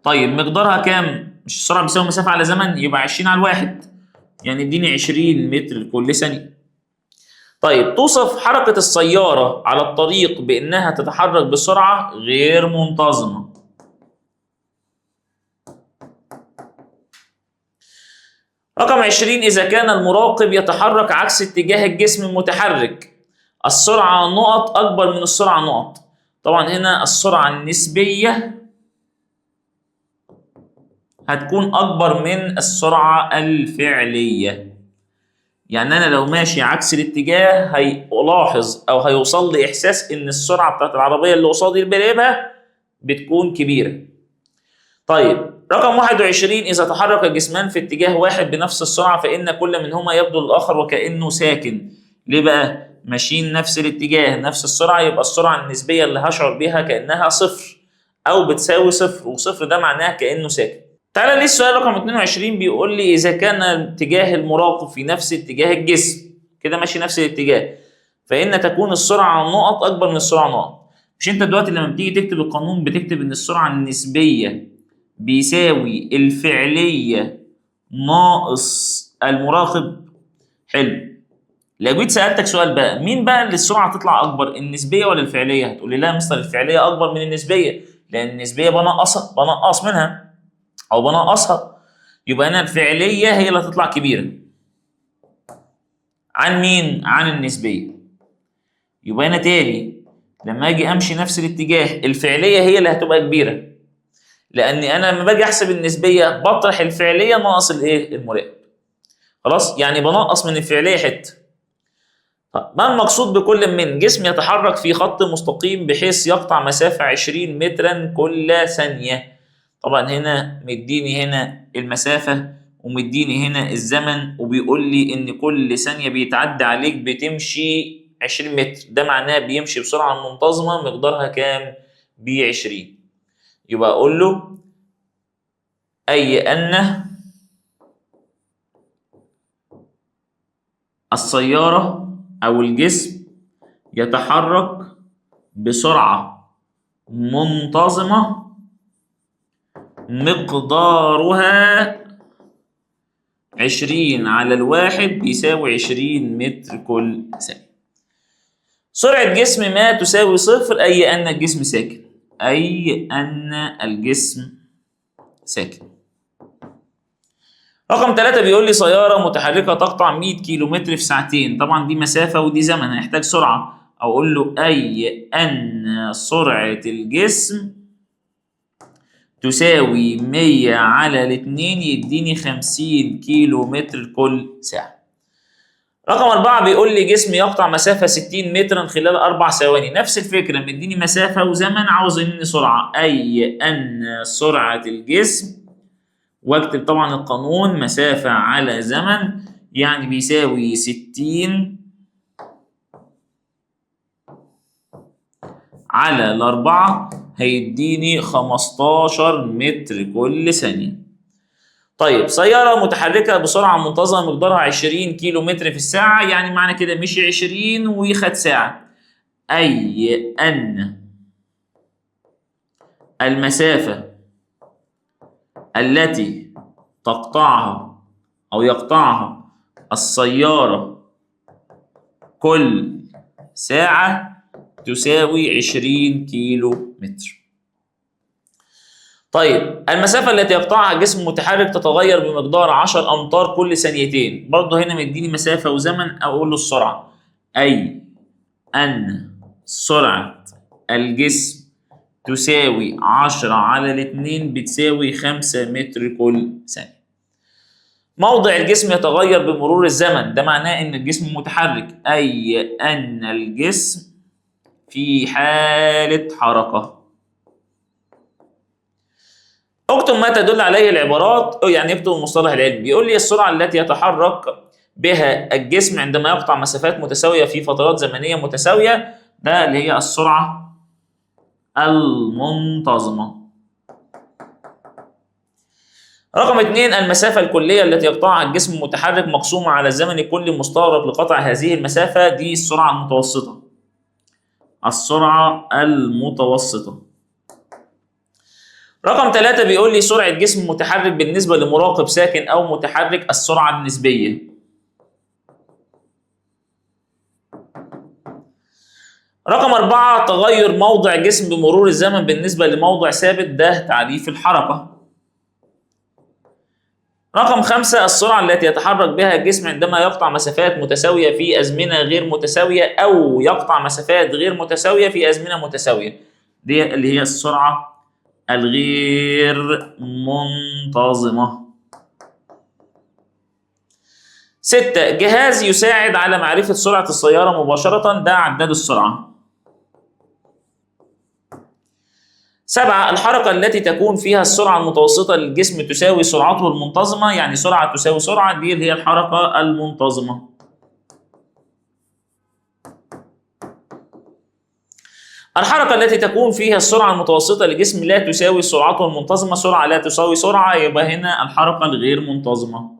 طيب مقدارها كام؟ مش السرعة بيساوي مسافة على زمن، يبقى 20 على الواحد، يعني اديني 20 متر كل ثانية. طيب توصف حركة السيارة على الطريق بأنها تتحرك بسرعة غير منتظمة. رقم 20 إذا كان المراقب يتحرك عكس اتجاه الجسم المتحرك، السرعة نقط أكبر من السرعة نقط. طبعا هنا السرعة النسبية هتكون أكبر من السرعة الفعلية. يعني أنا لو ماشي عكس الاتجاه هيلاحظ أو هيوصل لي إحساس إن السرعة بتاعت العربية اللي قصادي اللي براقبها بتكون كبيرة. طيب رقم 21 إذا تحرك الجسمان في اتجاه واحد بنفس السرعة فإن كل منهما يبدو للآخر وكأنه ساكن. ليه بقى؟ ماشيين نفس الاتجاه نفس السرعة، يبقى السرعة النسبية اللي هشعر بيها كأنها صفر أو بتساوي صفر، وصفر ده معناها كأنه ساكن. تعالى ليه السؤال رقم 22 بيقول لي إذا كان اتجاه المراقب في نفس اتجاه الجسم، كده ماشي نفس الاتجاه، فإن تكون السرعة نقط أكبر من السرعة نقط. مش أنت دلوقتي لما بتيجي تكتب القانون بتكتب إن السرعة النسبية بيساوي الفعلية ناقص المراقب؟ حلو. لو جيت سألتك سؤال بقى، مين بقى اللي السرعة تطلع أكبر، النسبية ولا الفعلية؟ هتقول لي لا يا مستر الفعلية أكبر من النسبية، لأن النسبية بنقص منها أو بنقصها، يبقى هنا الفعلية هي اللي هتطلع كبيرة عن مين؟ عن النسبية. يبقى هنا تاني لما أجي أمشي نفس الاتجاه الفعلية هي اللي هتبقى كبيرة، لاني انا لما باجي احسب النسبيه بطرح الفعليه ناقص الايه؟ المراقب. خلاص، يعني بنقص من الفعليه حته. طب ما المقصود بكل من جسم يتحرك في خط مستقيم بحيث يقطع مسافه 20 مترا كل ثانيه؟ طبعا هنا مديني هنا المسافه ومديني هنا الزمن، وبيقول لي ان كل ثانيه بيتعدى عليك بتمشي 20 متر، ده معناه بيمشي بسرعه منتظمه مقدارها كام؟ ب 20. يبقى اقول له أي أن السيارة أو الجسم يتحرك بسرعة منتظمة مقدارها 20 على الواحد بيساوي 20 متر كل ثانية. سرعة جسم ما تساوي صفر، أي أن الجسم ساكن، أي أن الجسم ساكن. رقم 3 بيقول لي سيارة متحركة تقطع 100 كيلو متر في ساعتين، طبعا دي مسافة ودي زمن هيحتاج سرعة، أقول له أي أن سرعة الجسم تساوي 100 على الاتنين يديني 50 كيلو متر كل ساعة. رقم 4 بيقول لي جسم يقطع مسافة 60 مترا خلال 4 ثواني، نفس الفكرة مديني مسافة وزمن عاوز مني سرعة، أي أن سرعة الجسم، واكتب طبعا القانون مسافة على زمن يعني بيساوي 60 على الأربعة هيديني 15 متر كل ثانية. طيب سيارة متحركة بسرعة منتظمة مقدارها 20 كيلو متر في الساعة، يعني معنى كده مشي 20 وخد ساعة، أي أن المسافة التي تقطعها أو يقطعها السيارة كل ساعة تساوي 20 كيلو متر. طيب المسافة التي يقطعها جسم متحرك تتغير بمقدار 10 أمتار كل ثانيتين، برضه هنا مديني مسافة وزمن أقول له السرعة، أي أن سرعة الجسم تساوي 10 على الاتنين بتساوي 5 متر كل ثانية. موضع الجسم يتغير بمرور الزمن، ده معناه ان الجسم متحرك، اي ان الجسم في حالة حركة. اكتب ما تدل عليه العبارات، يعني اكتب المصطلح العلمي. بيقول لي السرعة التي يتحرك بها الجسم عندما يقطع مسافات متساوية في فترات زمنية متساوية، ده اللي هي السرعة المنتظمة. رقم 2، المسافة الكلية التي يقطعها الجسم المتحرك مقسومة على الزمن الكلي المستغرق لقطع هذه المسافة، دي السرعة المتوسطة. السرعة المتوسطة. رقم 3 بيقول لي سرعة جسم متحرك بالنسبة لمراقب ساكن أو متحرك، السرعة النسبية. رقم 4، تغير موضع جسم بمرور الزمن بالنسبة لموضع ثابت، ده تعريف الحركة. رقم 5، السرعة التي يتحرك بها الجسم عندما يقطع مسافات متساوية في أزمنة غير متساوية أو يقطع مسافات غير متساوية في أزمنة متساوية، دي اللي هي السرعة الغير منتظمة. 6، جهاز يساعد على معرفة سرعة السيارة مباشرة، ده عداد السرعة. 7، الحركة التي تكون فيها السرعة المتوسطة للجسم تساوي سرعته المنتظمة، يعني سرعة تساوي سرعة، دي اللي هي الحركة المنتظمة. الحركة التي تكون فيها السرعة المتوسطة للجسم لا تساوي سرعته المنتظمة، سرعة لا تساوي سرعة، يبقى هنا الحركة الغير منتظمة.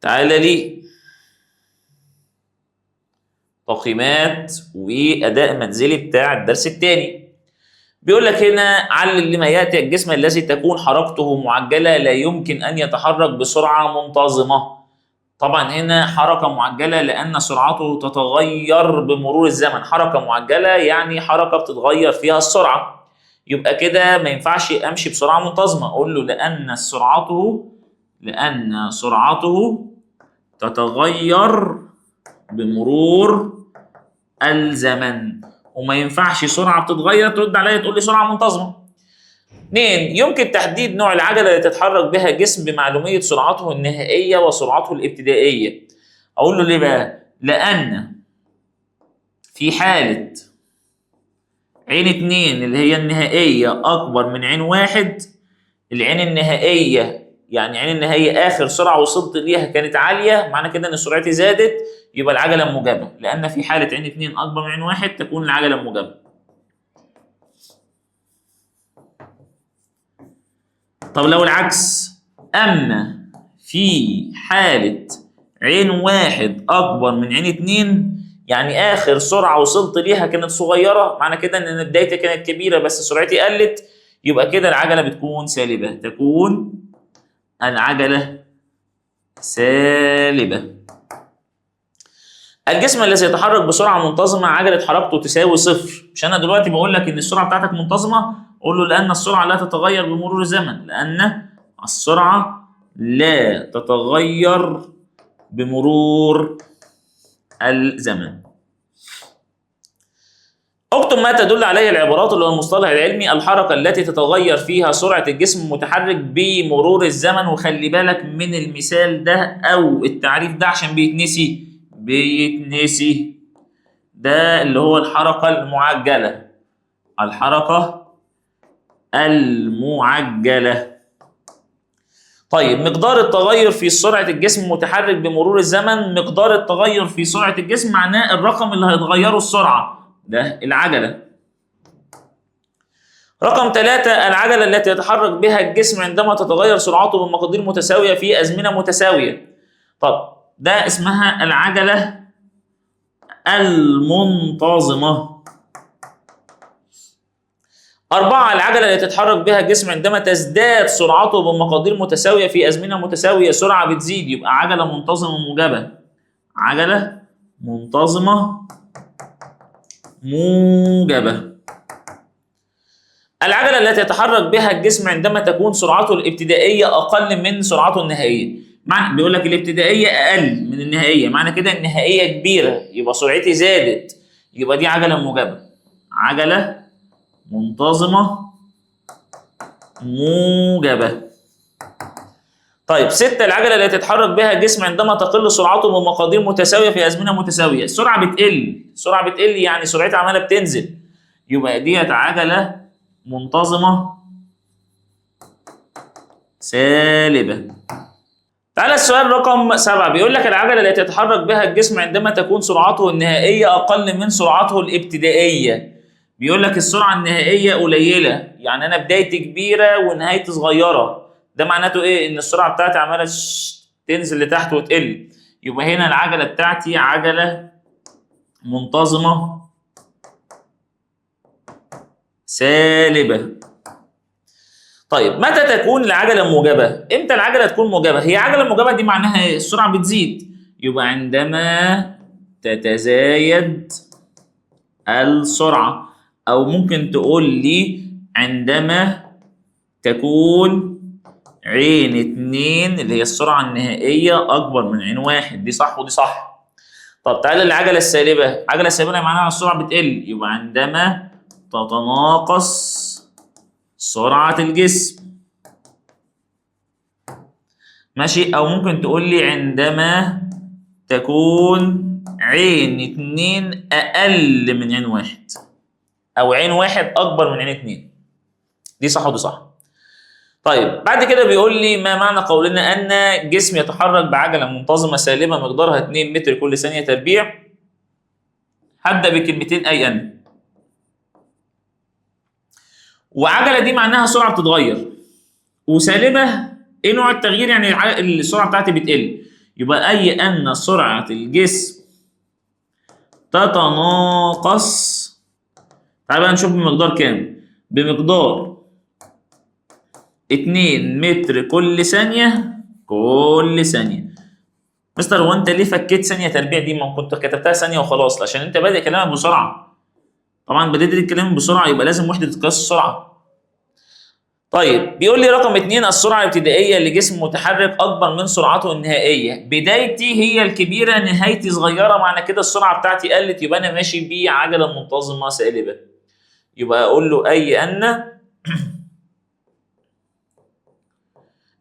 تعالى لي تقييمات وأداء منزلي بتاع الدرس الثاني. بيقول لك هنا علل لما يأتي الجسم الذي تكون حركته معجلة لا يمكن أن يتحرك بسرعة منتظمة. طبعا هنا حركة معجلة لأن سرعته تتغير بمرور الزمن، حركة معجلة يعني حركة بتتغير فيها السرعة، يبقى كده ما ينفعش أمشي بسرعة منتظمة. أقول له لأن سرعته تتغير بمرور الزمن، وما ينفعش سرعة بتتغير ترد عليا تقول لي سرعة منتظمة. 2، يمكن تحديد نوع العجلة التي تتحرك بها جسم بمعلومية سرعته النهائية وسرعته الابتدائية. أقول له ليه بقى؟ لأن في حالة عين 2 اللي هي النهائية أكبر من عين 1، العين النهائية يعني عين النهائية آخر سرعة وصلت ليها كانت عالية، معنى كده إن سرعتي زادت، يبقى العجلة موجبة، لأن في حالة عين 2 أكبر من عين 1 تكون العجلة موجبة. طب لو العكس، أما في حالة عين 1 أكبر من عين 2، يعني آخر سرعة وصلت ليها كانت صغيرة، معنى كده إن بدايتي كانت كبيرة بس سرعتي قلت، يبقى كده العجلة بتكون سالبة، تكون العجلة سالبة. الجسم الذي يتحرك بسرعة منتظمة عجلة حركته تساوي صفر. مش أنا دلوقتي بقول لك إن السرعة بتاعتك منتظمة؟ قول له لأن السرعة لا تتغير بمرور الزمن، لأن السرعة لا تتغير بمرور الزمن. اكتب ما تدل عليه العبارات اللي هو المصطلح العلمي، الحركة التي تتغير فيها سرعة الجسم المتحرك بمرور الزمن. وخلي بالك من المثال ده أو التعريف ده عشان بيتنسي، ده اللي هو الحركة المعجلة. الحركة المعجلة. طيب مقدار التغير في سرعة الجسم المتحرك بمرور الزمن، مقدار التغير في سرعة الجسم معناه الرقم اللي هيتغيره السرعة، ده العجلة. رقم 3، العجلة التي يتحرك بها الجسم عندما تتغير سرعته بمقادير متساوية في أزمنة متساوية. طب ده اسمها العجلة المنتظمة. 4، العجلة التي تتحرك بها الجسم عندما تزداد سرعته بمقادير متساوية في أزمنة متساوية، سرعة بتزيد، يبقى عجلة منتظمة موجبة. عجلة منتظمة موجبة. العجلة التي يتحرك بها الجسم عندما تكون سرعته الابتدائية أقل من سرعته النهائية. معنى بيقول لك الابتدائية أقل من النهائية، معنى كده النهائية كبيرة، يبقى سرعتي زادت، يبقى دي عجلة موجبة. عجلة منتظمة موجبة. طيب 6 العجلة التي يتحرك بها الجسم عندما تقل سرعته بمقادير متساوية في أزمنة متساوية. السرعة بتقل يعني سرعتها عمالة بتنزل، يبقى ديت عجلة منتظمة سالبة. تعالى السؤال رقم 7 بيقول لك العجلة التي يتحرك بها الجسم عندما تكون سرعته النهائية أقل من سرعته الابتدائية. بيقول لك السرعة النهائية قليلة، يعني أنا بدايتي كبيرة ونهايتي صغيرة. ده معناته إيه؟ إن السرعة بتاعتي عمالة تنزل لتحت وتقل. يبقى هنا العجلة بتاعتي عجلة منتظمة سالبة. طيب متى تكون العجلة موجبة؟ امتى العجلة تكون موجبة؟ هي عجلة موجبة دي معناها ايه؟ السرعة بتزيد، يبقى عندما تتزايد السرعة، أو ممكن تقول لي عندما تكون عين 2 اللي هي السرعة النهائية أكبر من عين 1. دي صح ودي صح. طب تعالى للعجلة السالبة. العجلة السالبة معناها السرعة بتقل، يبقى عندما تتناقص سرعة الجسم. ماشي، أو ممكن تقول لي عندما تكون عين 2 أقل من عين 1، أو عين 1 أكبر من عين 2. دي صح ودي صح. طيب بعد كده بيقول لي ما معنى قولنا أن جسم يتحرك بعجلة منتظمة سالبة مقدارها 2 متر كل ثانية تربيع. هبدأ بكلمتين أي أن. وعجلة دي معناها سرعة بتتغير، وسالبة ايه نوع التغيير؟ يعني السرعة بتاعتي بتقل. يبقى أي أن سرعة الجسم تتناقص. تعال بقى نشوف بمقدار كام. بمقدار 2 متر كل ثانية كل ثانية. مستر هو أنت ليه فكيت ثانية تربيع دي؟ ما كنت كتبتها ثانية وخلاص، عشان أنت بادئ كلامك بسرعة. طبعا بديت الكلام بسرعة يبقى لازم وحدة قياس السرعة. طيب بيقول لي رقم 2 السرعة الابتدائية لجسم متحرك أكبر من سرعته النهائية. بدايتي هي الكبيرة، نهايتي صغيرة، معنى كده السرعة بتاعتي قلت، يبقى أنا ماشي بعجلة منتظمة سالبة. يبقى أقول له أي أن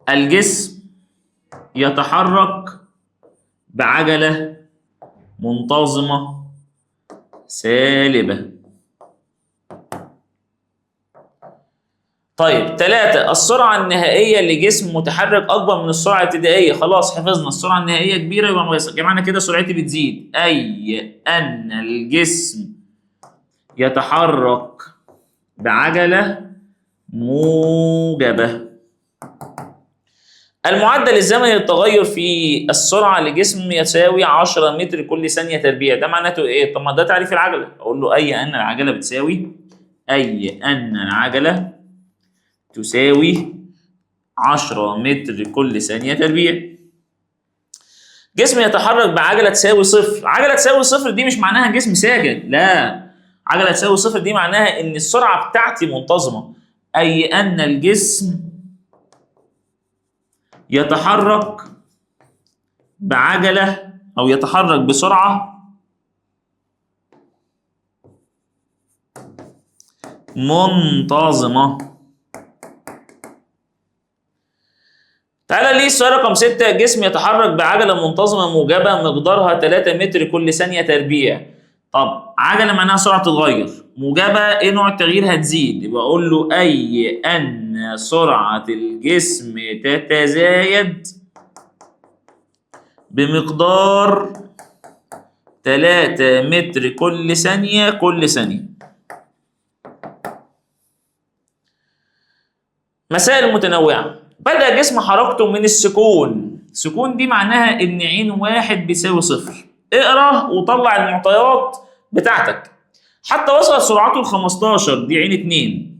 الجسم يتحرك بعجلة منتظمة سالبة. طيب 3 السرعة النهائية لجسم متحرك أكبر من السرعة الابتدائية. خلاص حفظنا السرعة النهائية كبيرة، يبقى معنى كده سرعتي بتزيد. أي أن الجسم يتحرك بعجلة موجبة. المعدل الزمني للتغير في السرعة لجسم يساوي 10 متر كل ثانية تربيع. ده معناته إيه؟ طب ما ده تعريف العجلة. أقول له أي أن العجلة بتساوي، أي أن العجلة تساوي 10 متر كل ثانية تربيع. جسم يتحرك بعجلة تساوي صفر. عجلة تساوي صفر دي مش معناها جسم ساكن، لا. عجلة تساوي صفر دي معناها إن السرعة بتاعتي منتظمة. أي أن الجسم يتحرك بعجلة أو يتحرك بسرعة منتظمة. تعالى ليه السؤال رقم 6 جسم يتحرك بعجلة منتظمة موجبة مقدارها 3 متر كل ثانية تربيع. طب عجلة معناها سرعة تتغير، موجبة ايه نوع التغيير؟ هتزيد. يبقى اقول له أي أن سرعة الجسم تتزايد بمقدار 3 متر كل ثانية كل ثانية. مسائل متنوعة. بدأ جسم حركته من السكون. سكون دي معناها إن عين 1 بيساوي صفر. اقرأ وطلع المعطيات بتاعتك. حتى وصلت سرعته ل 15، دي عين 2.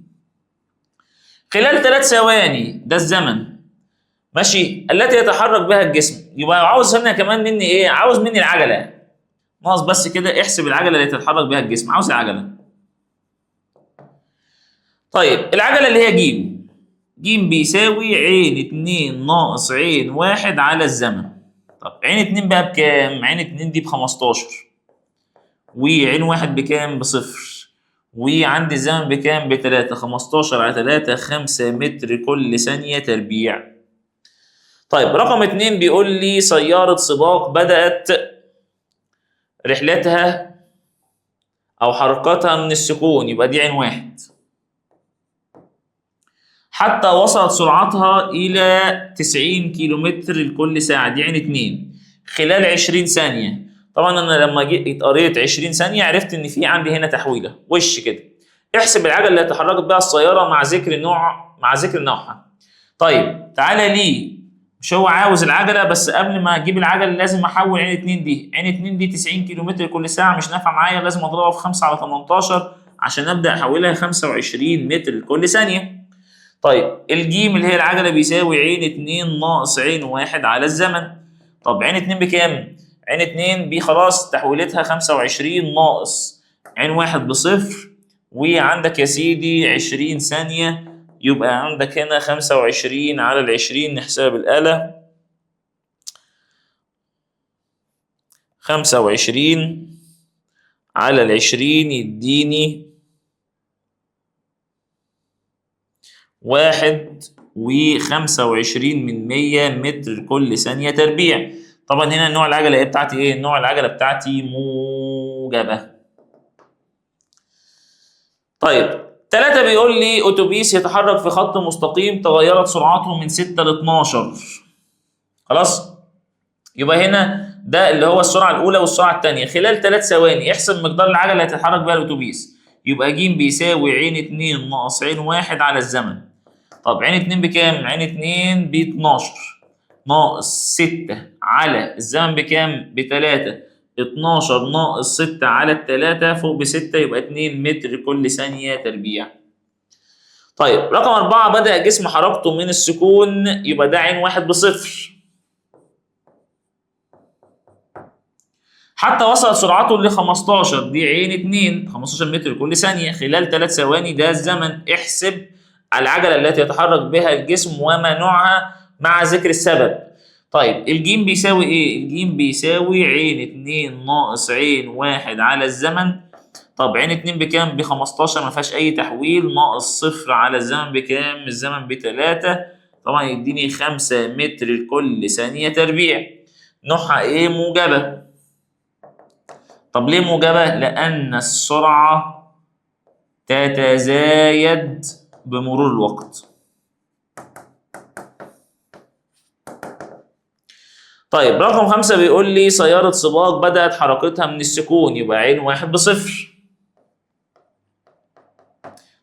خلال 3 ثواني، ده الزمن ماشي، التي يتحرك بها الجسم. يبقى عاوز هنا كمان مني إيه؟ عاوز مني العجلة. ناقص بس كده احسب العجلة اللي تتحرك بها الجسم. عاوز العجلة. طيب العجلة اللي هي ج. ج بيساوي عين 2 ناقص عين 1 على الزمن. طب عين 2 بقى بكام؟ عين 2 دي ب 15، وعين 1 بكام؟ بصفر، وعندي الزمن بكام؟ ب3. 15 على 3 5 متر كل ثانية تربيع. طيب رقم 2 بيقول لي سيارة سباق بدأت رحلتها أو حركتها من السكون، يبقى دي عين 1. حتى وصلت سرعتها إلى 90 كيلومتر لكل ساعة، دي عين 2. خلال 20 ثانية. طبعا أنا لما جيت قريت 20 ثانية عرفت إن في عندي هنا تحويلة وش كده. احسب العجلة اللي اتحركت بها السيارة مع ذكر نوعها. طيب تعالى لي، مش هو عاوز العجلة، بس قبل ما أجيب العجلة لازم أحول عين 2 دي. عين 2 دي 90 كيلومتر كل ساعة مش نافعة معايا، لازم أضربها في 5 على 18 عشان أبدأ أحولها 25 متر كل ثانية. طيب الجيم اللي هي العجلة بيساوي عين 2 ناقص عين 1 على الزمن. طب عين 2 بكام؟ عين 2 خلاص تحويلتها 25 ناقص عين 1 بصفر، وعندك يا سيدي 20 ثانية، يبقى عندك هنا 25 على 20. نحسبها بالآلة. 25 على 20 يديني 1.25 متر كل ثانية تربيع. طبعا هنا نوع العجلة بتاعتي ايه؟ نوع العجلة بتاعتي موجبة. طيب 3 بيقول لي اتوبيس يتحرك في خط مستقيم تغيرت سرعته من 6 ل 12. خلاص؟ يبقى هنا ده اللي هو السرعة الأولى والسرعة الثانية خلال 3 ثواني. احسب مقدار العجلة اللي هيتحرك بها الاتوبيس. يبقى ج بيساوي عين 2 ناقص عين 1 على الزمن. طب عين 2 بكام؟ عين 2 ب 12 ناقص 6 على الزمن بكام؟ ب3. 12 ناقص 6 على 3 فوق ب6 يبقى 2 متر كل ثانية تربيع. طيب رقم 4 بدأ جسم حركته من السكون، يبقى ده عين 1 بصفر. حتى وصلت سرعته ل 15، دي عين 2 15 متر كل ثانية خلال 3 ثواني، ده الزمن. احسب العجلة التي يتحرك بها الجسم وما نوعها مع ذكر السبب. طيب الجيم بيساوي ايه؟ الجيم بيساوي عين 2 ناقص عين 1 على الزمن. طب عين 2 بكام؟ ب 15 ما فيهاش أي تحويل، ناقص صفر على الزمن بكام؟ الزمن ب3. طبعا يديني 5 متر لكل ثانية تربيع. نوعها ايه؟ موجبة. طب ليه موجبة؟ لأن السرعة تتزايد بمرور الوقت. طيب رقم 5 بيقول لي سيارة سباق بدأت حركتها من السكون، يبقى عين 1 بصفر.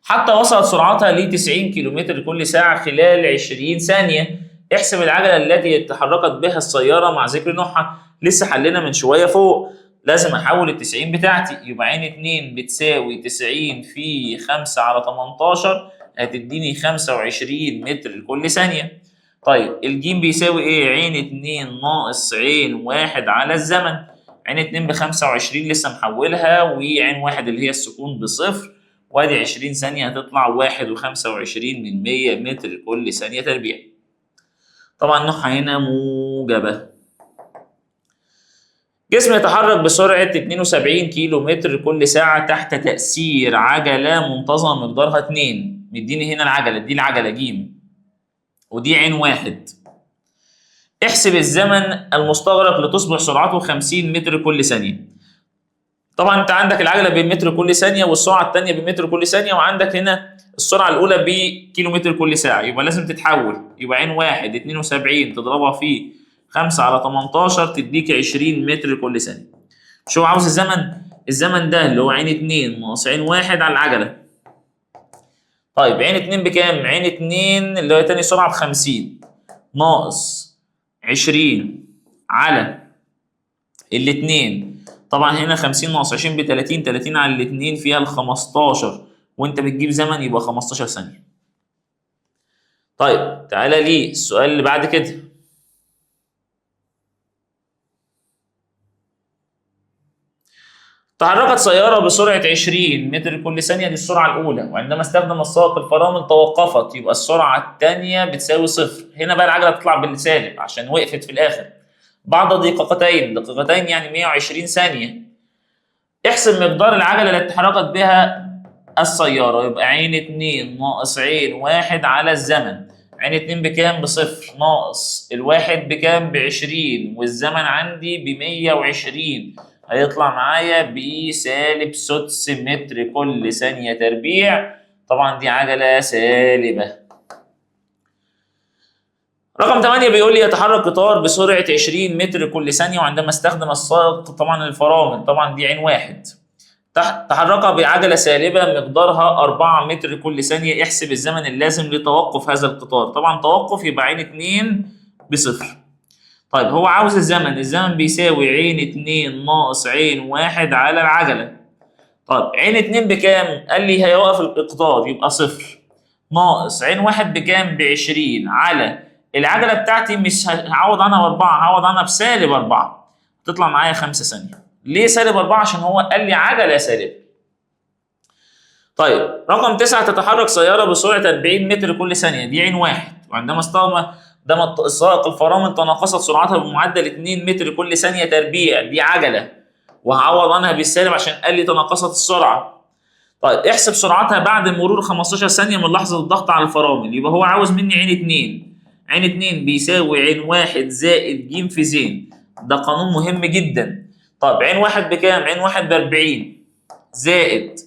حتى وصلت سرعتها ل 90 كيلومتر كل ساعة خلال 20 ثانية. احسب العجلة التي تحركت بها السيارة مع ذكر نوعها. لسه حلنا من شوية فوق، لازم احول ال 90 بتاعتي. يبقى عين 2 بتساوي 90 في 5 على 18 هتديني 25 متر لكل ثانية. طيب الجيم بيساوي ايه؟ عين 2 ناقص عين 1 على الزمن. عين 2 ب 25 لسه محولها، وعين 1 اللي هي السكون بصفر، وادي 20 ثانية هتطلع 1.25 متر كل ثانية تربيع. طبعا نوعها هنا موجبة. جسم يتحرك بسرعة 72 كيلو متر كل ساعة تحت تأثير عجلة منتظمة مقدارها 2. مديني هنا العجلة دي، العجلة ج، ودي عين 1. احسب الزمن المستغرق لتصبح سرعته 50 متر كل ثانية. طبعا انت عندك العجله بمتر كل ثانيه، والسرعه الثانيه بمتر كل ثانيه، وعندك هنا السرعه الاولى بكيلومتر كل ساعه، يبقى لازم تتحول. يبقى عين 1 72 تضربها في 5 على 18 تديك 20 متر كل ثانيه. شو عاوز الزمن؟ الزمن ده اللي هو عين 2 ناقص عين 1 على العجله. طيب عين 2 بكام؟ عين 2 اللي هو تاني سرعه ب 50 ناقص 20 على الاثنين. طبعا هنا 50 ناقص 20 ب 30، 30 على الاثنين فيها ال 15، وانت بتجيب زمن يبقى 15 ثانية. طيب تعالى لي السؤال اللي بعد كده. تحركت سيارة بسرعة 20 متر كل ثانية، دي السرعة الأولى، وعندما استخدم السائق الفرامل توقفت، يبقى السرعة الثانية بتساوي صفر. هنا بقى العجلة بتطلع بالسالب عشان وقفت في الآخر. بعد دقيقتين، دقيقتين يعني 120 ثانية. احسب مقدار العجلة اللي اتحركت بها السيارة. يبقى عين 2 ناقص عين 1 على الزمن. عين 2 بكام؟ بصفر، ناقص الواحد بكام؟ ب20، والزمن عندي ب120، هيطلع معايا بسالب سدس متر كل ثانية تربيع. طبعا دي عجلة سالبة. رقم 8 بيقول لي يتحرك قطار بسرعة 20 متر كل ثانية وعندما استخدم السائق طبعا الفرامل. طبعا دي عين 1. تحركها بعجلة سالبة مقدارها 4 متر كل ثانية. احسب الزمن اللازم لتوقف هذا القطار. طبعا توقف يبقى عين 2 بصفر. طيب هو عاوز الزمن بيساوي عين 2 ناقص عين 1 على العجلة. طيب عين 2 بكام؟ قال لي هيوقف القطار يبقى صفر، ناقص عين 1 بكام؟ ب20 على العجلة بتاعتي مش هعوض عنها ب4، هعوض عنها بسالب 4، تطلع معايا 5 ثانية. ليه سالب 4؟ عشان هو قال لي عجلة سالبة. طيب رقم 9 تتحرك سيارة بسرعة 40 متر كل ثانية. دي عين 1. وعندما استخدم السائق الفرامل تناقصت سرعتها بمعدل 2 متر كل ثانية تربيع. دي عجلة وهعوض عنها بالسالب عشان قال لي تناقصت السرعة. طيب احسب سرعتها بعد مرور 15 ثانية من لحظة الضغط على الفرامل. يبقى هو عاوز مني عين 2. عين 2 بيساوي عين 1 زائد ج في ز. ده قانون مهم جدا. طيب عين 1 بكام؟ عين 1 ب40 زائد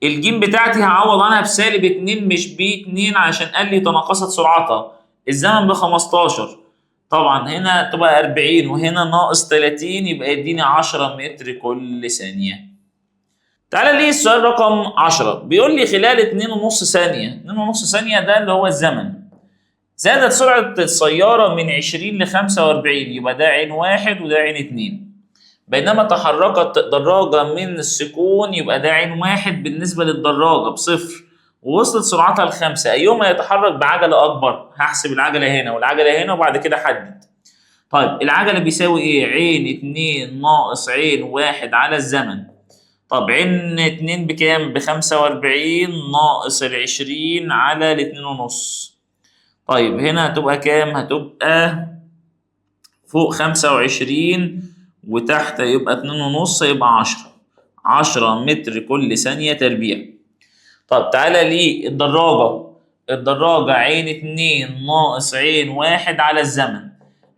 الجيم بتاعتي هعوض عنها بسالب 2 مش ب2 عشان قال لي تناقصت سرعتها. الزمن ب15. طبعا هنا تبقى 40 وهنا ناقص 30 يبقى يديني 10 متر كل ثانية. تعالى ليه السؤال رقم 10 بيقول لي خلال 2.5 ثانية. 2.5 ثانية ده اللي هو الزمن. زادت سرعة السيارة من 20 ل 45. يبقى ده عين 1 وده عين 2. بينما تحركت دراجة من السكون. يبقى ده عين 1 بالنسبة للدراجة بصفر ووصلت سرعتها ل5. أيهما يتحرك بعجلة أكبر؟ هحسب العجلة هنا والعجلة هنا وبعد كده أحدد. طيب العجلة بيساوي إيه؟ عين 2 ناقص عين 1 على الزمن. طب عين 2 بكام؟ ب45 ناقص ال20 على ال2.5. طيب هنا هتبقى كام؟ هتبقى فوق 25 وتحت يبقى 2.5 يبقى 10 متر كل ثانية تربيع. طب تعالى الدراجة عين 2 ناقص عين 1 على الزمن.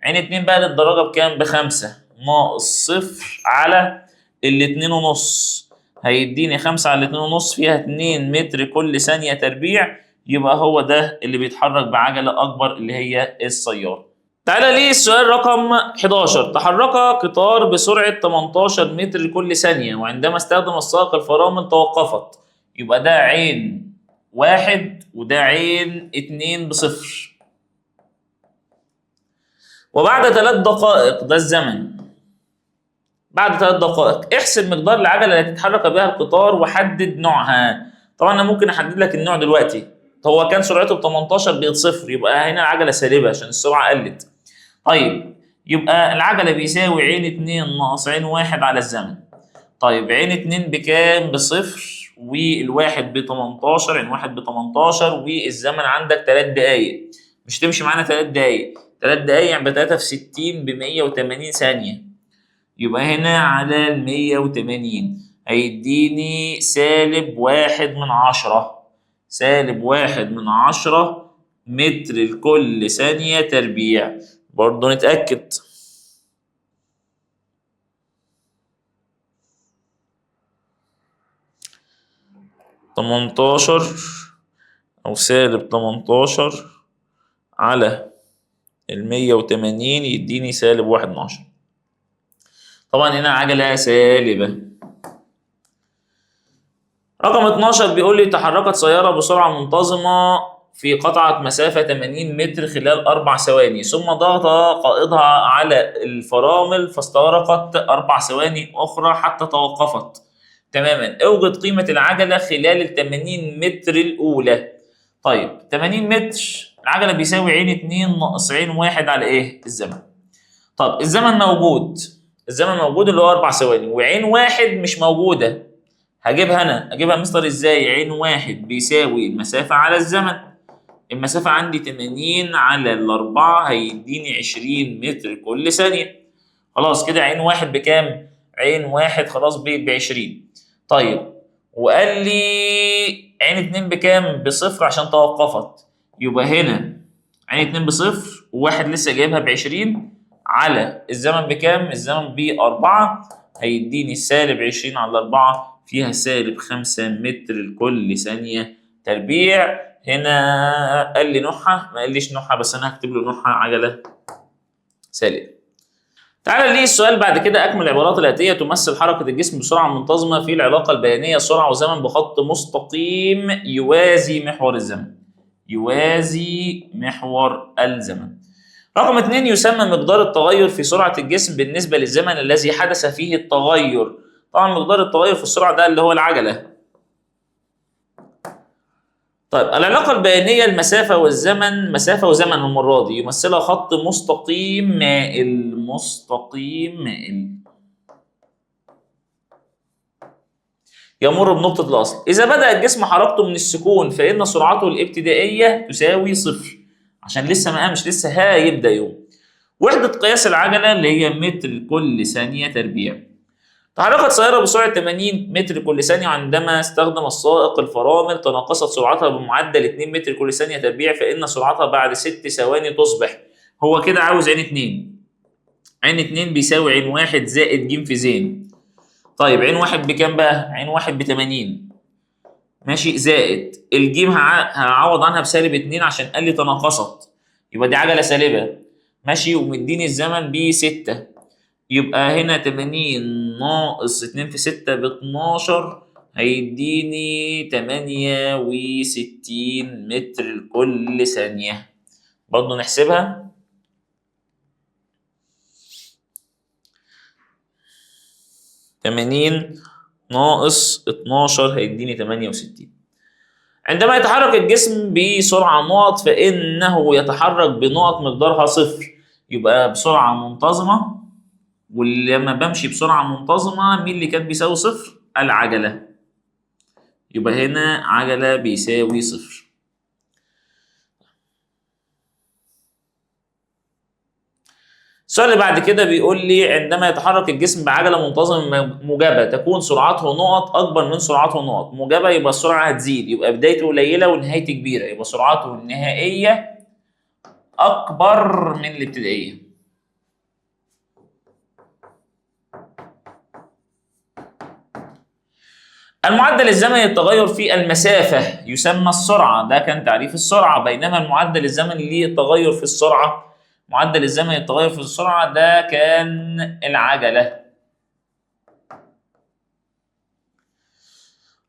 عين 2 بقى للدراجة بكام؟ ب5 ناقص صفر على ال2.5 هيديني 5 على 2.5 فيها 2 متر كل ثانية تربيع. يبقى هو ده اللي بيتحرك بعجلة أكبر اللي هي السيارة. تعالى ليه السؤال رقم 11 تحرك قطار بسرعة 18 متر كل ثانية وعندما استخدم السائق الفرامل توقفت. يبقى ده عين 1 وده عين 2 بصفر. وبعد 3 دقائق ده الزمن. بعد 3 دقائق احسب مقدار العجلة التي تتحرك بها القطار وحدد نوعها. طبعا انا ممكن احدد لك النوع دلوقتي. هو كان سرعته ب 18 بقت صفر يبقى هنا العجلة سالبة عشان السرعة قلت. طيب يبقى العجلة بيساوي عين 2 ناقص عين 1 على الزمن. طيب عين 2 بكام؟ بصفر والواحد ب18. عين 1 ب18 والزمن عندك 3 دقايق. مش تمشي معانا 3 دقايق. 3 دقايق يعني 3 في 60 ب 180 ثانية. يبقى هنا على ال 180 هيديني سالب 1/10. سالب 1/10 متر لكل ثانية تربيع. برضه نتأكد. تمنتاشر أو سالب 18 على 180 يديني سالب 1/10. طبعا هنا عجلة سالبة. رقم 12 بيقول لي تحركت سيارة بسرعة منتظمة في قطعة مسافة 80 متر خلال 4 ثواني ثم ضغط قائدها على الفرامل فاستغرقت 4 ثواني أخرى حتى توقفت تماما. اوجد قيمة العجلة خلال ال 80 متر الأولى. طيب 80 متر العجلة بيساوي عين 2 ناقص عين 1 على إيه؟ الزمن. طب الزمن موجود. الزمن موجود اللي هو 4 ثواني وعين 1 مش موجودة. هجيبها مستر ازاي؟ عين 1 بيساوي المسافة على الزمن. المسافة عندي 80 على ال4 هيديني 20 متر كل ثانية. خلاص كده عين 1 بكام؟ عين 1 خلاص ب20. طيب وقال لي عين 2 بكام؟ بصفر عشان توقفت. يبقى هنا عين 2 بصفر وواحد لسه جايبها ب20 على الزمن بكام؟ الزمن ب4 هيديني سالب 20 على 4 فيها سالب 5 متر لكل ثانية تربيع. هنا قال لي نوعها، ما قاليش نوعها بس انا هكتب له نوعها عجلة سالب. تعالى ليه السؤال بعد كده. أكمل العبارات الآتية تمثل حركة الجسم بسرعة منتظمة في العلاقة البيانية سرعة وزمن بخط مستقيم يوازي محور الزمن. يوازي محور الزمن. رقم 2 يسمى مقدار التغير في سرعة الجسم بالنسبة للزمن الذي حدث فيه التغير. طبعا مقدار التغير في السرعة ده اللي هو العجلة. طيب العلاقة البيانية المسافة والزمن، مسافة وزمن المرة دي يمثلها خط مستقيم مائل. مستقيم مائل يمر بنقطة الأصل. إذا بدأ الجسم حركته من السكون فإن سرعته الابتدائية تساوي صفر، عشان لسه ما قامش، لسه هيبدأ يوم. وحدة قياس العجلة اللي هي متر كل ثانية تربيع. تحركت سيارة بسرعة 80 متر كل ثانية، عندما استخدم السائق الفرامل تناقصت سرعتها بمعدل 2 متر كل ثانية تربيع، فإن سرعتها بعد 6 ثواني تصبح. هو كده عاوز عين 2. عين 2 بيساوي عين 1 زائد ج في ز. طيب عين 1 بكام بقى؟ عين 1 ب80 ماشي، زائد الجيم هعوض عنها بسالب 2 عشان قال لي تناقصت، يبقى دي عجلة سالبة ماشي، ومديني الزمن ب6. يبقى هنا 80 ناقص 2 في 6 ب12 هيديني 68 متر لكل ثانية. برضه نحسبها. تمانين ناقص 12 هيديني 68. عندما يتحرك الجسم بسرعة نقط فإنه يتحرك بنقط مقدارها صفر، يبقى بسرعة منتظمة. ولما بمشي بسرعة منتظمة مين اللي كان بيساوي صفر؟ العجلة. يبقى هنا عجلة بيساوي صفر. السؤال اللي بعد كده بيقول لي عندما يتحرك الجسم بعجلة منتظمة موجبة تكون سرعته نقط أكبر من سرعته نقط. موجبة يبقى السرعة هتزيد، يبقى بدايته قليلة ونهايته كبيرة، يبقى سرعته النهائية أكبر من الابتدائية. المعدل الزمني للتغير في المسافة يسمى السرعة، ده كان تعريف السرعة. بينما المعدل الزمني للتغير في السرعة، معدل الزمني للتغير في السرعة ده كان العجلة.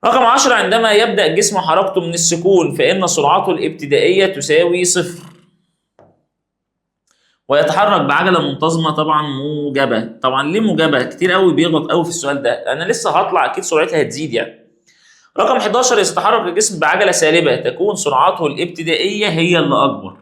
رقم 10 عندما يبدأ الجسم حركته من السكون فإن سرعته الابتدائية تساوي صفر، ويتحرك بعجلة منتظمة طبعا موجبة. طبعا ليه موجبة؟ كتير قوي بيغلط قوي في السؤال ده، أنا لسه هطلع أكيد سرعتها هتزيد يعني. رقم 11 يتحرك الجسم بعجلة سالبة تكون سرعته الابتدائية هي اللي أكبر،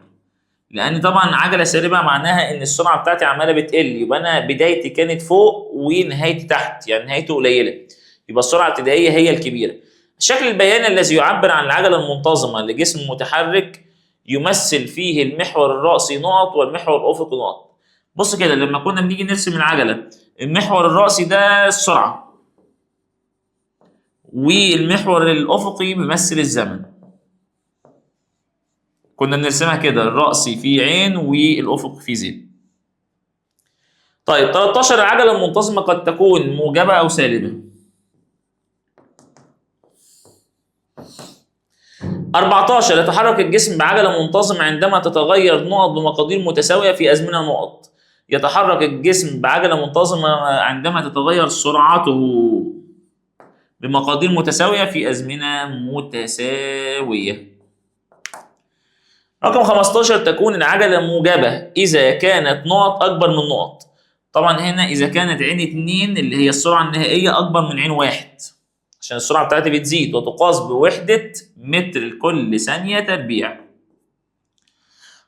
لأن طبعا عجلة سالبة معناها إن السرعة بتاعتي عمالة بتقل، يبقى أنا بدايتي كانت فوق ونهايتي تحت، يعني نهايته قليلة، يبقى السرعة الابتدائية هي الكبيرة. الشكل البياني الذي يعبر عن العجلة المنتظمة لجسم متحرك يمثل فيه المحور الرأسي نقط والمحور الأفقي نقط. بص كده لما كنا بنيجي نرسم العجلة، المحور الرأسي ده السرعة، والمحور الأفقي بيمثل الزمن. كنا بنرسمها كده، الرأسي فيه عين والأفق فيه زين. طيب 13 العجلة المنتظمة قد تكون موجبة أو سالبة. 14 يتحرك الجسم بعجلة منتظمة عندما تتغير نقط بمقادير متساوية في أزمنة نقط. يتحرك الجسم بعجلة منتظمة عندما تتغير سرعته بمقادير متساوية في أزمنة متساوية. رقم 15 تكون العجلة موجبة إذا كانت نقط أكبر من نقط. طبعا هنا إذا كانت عين 2 اللي هي السرعة النهائية أكبر من عين 1 عشان السرعة بتاعتي بتزيد وتقاس بوحدة متر لكل ثانية تربيع.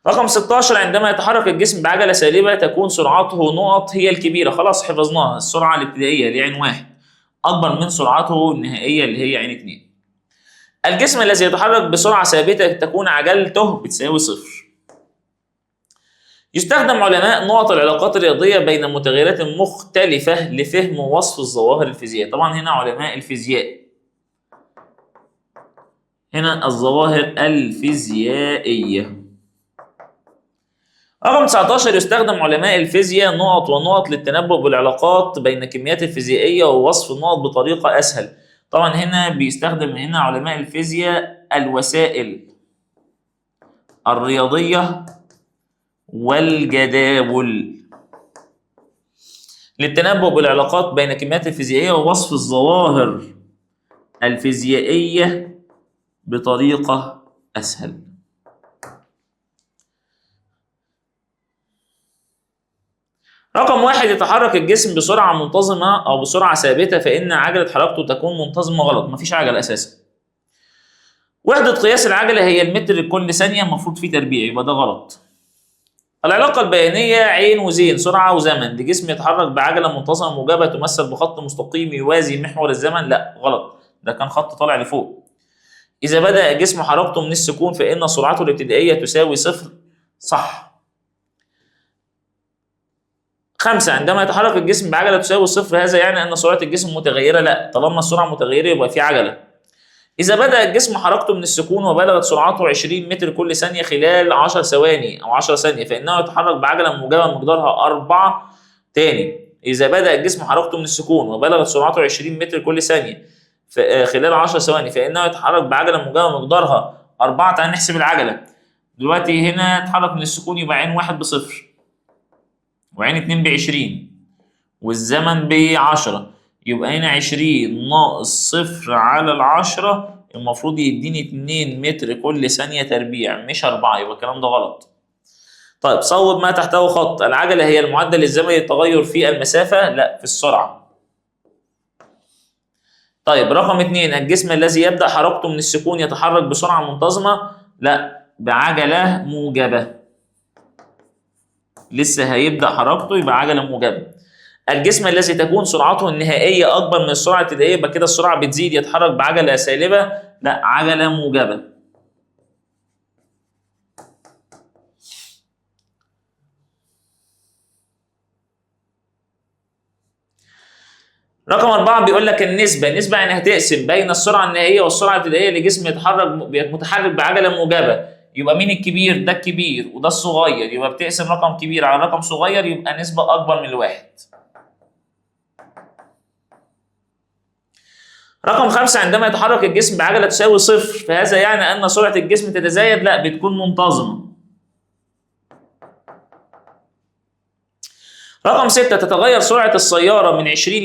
رقم 16 عندما يتحرك الجسم بعجلة سالبة تكون سرعته نقط هي الكبيرة. خلاص حفظناها، السرعة الابتدائية اللي هي عين 1 أكبر من سرعته النهائية اللي هي عين 2. الجسم الذي يتحرك بسرعة ثابتة تكون عجلته بتساوي صفر. يستخدم علماء نقط العلاقات الرياضية بين متغيرات مختلفة لفهم ووصف الظواهر الفيزيائية. طبعا هنا علماء الفيزياء هنا الظواهر الفيزيائية. رقم 19 يستخدم علماء الفيزياء نقط ونقط للتنبؤ بالعلاقات بين الكميات الفيزيائية ووصف النقط بطريقة أسهل. طبعا هنا بيستخدم علماء الفيزياء الوسائل الرياضية والجداول للتنبؤ بالعلاقات بين الكميات الفيزيائية ووصف الظواهر الفيزيائية بطريقة أسهل. رقم 1 يتحرك الجسم بسرعة منتظمة أو بسرعة ثابتة فإن عجلة حركته تكون منتظمة. غلط، مفيش عجلة أساسا. وحدة قياس العجلة هي المتر لكل ثانية، المفروض فيه تربيع، يبقى ده غلط. العلاقة البيانية عين وزين، سرعة وزمن، لجسم يتحرك بعجلة منتظمة موجبة تمثل بخط مستقيم يوازي محور الزمن. لا غلط، ده كان خط طالع لفوق. إذا بدأ الجسم حركته من السكون فإن سرعته الابتدائية تساوي صفر. صح. 5 عندما يتحرك الجسم بعجلة تساوي صفر هذا يعني أن سرعة الجسم متغيرة. لا، طالما السرعة متغيرة يبقى في عجلة. إذا بدأ الجسم حركته من السكون وبلغت سرعته 20 متر كل ثانية خلال 10 ثواني أو 10 ثانية فإنه يتحرك بعجلة موجبة مقدارها 4. تاني، إذا بدأ الجسم حركته من السكون وبلغت سرعته 20 متر كل ثانية خلال 10 ثواني فإنه يتحرك بعجلة موجبة مقدارها 4. تعال نحسب العجلة. دلوقتي هنا اتحرك من السكون يبقى عين 1 بصفر وعين 2 ب20 والزمن ب10، يبقى هنا 20 ناقص صفر على 10 المفروض يديني 2 متر كل ثانية تربيع مش 4، يبقى الكلام ده غلط. طيب صوب ما تحته خط. العجلة هي المعدل الزمني للتغير في المسافة. لا، في السرعة. طيب رقم 2 الجسم الذي يبدأ حركته من السكون يتحرك بسرعة منتظمة. لا، بعجلة موجبة. لسه هيبدأ حركته يبقى عجلة موجبة. الجسم الذي تكون سرعته النهائية أكبر من السرعة الابتدائية يبقى كده السرعة بتزيد يتحرك بعجلة سالبة. لا، عجلة موجبة. رقم 4 بيقول لك النسبة يعني هتقسم بين السرعة النهائية والسرعة الابتدائية لجسم متحرك بعجلة موجبة. يبقى مين الكبير؟ ده الكبير وده الصغير، يبقى بتقسم رقم كبير على رقم صغير يبقى نسبة أكبر من الواحد. رقم 5 عندما يتحرك الجسم بعجلة تساوي صفر فهذا يعني أن سرعة الجسم تتزايد. لا، بتكون منتظمة. رقم 6 تتغير سرعة السيارة من 20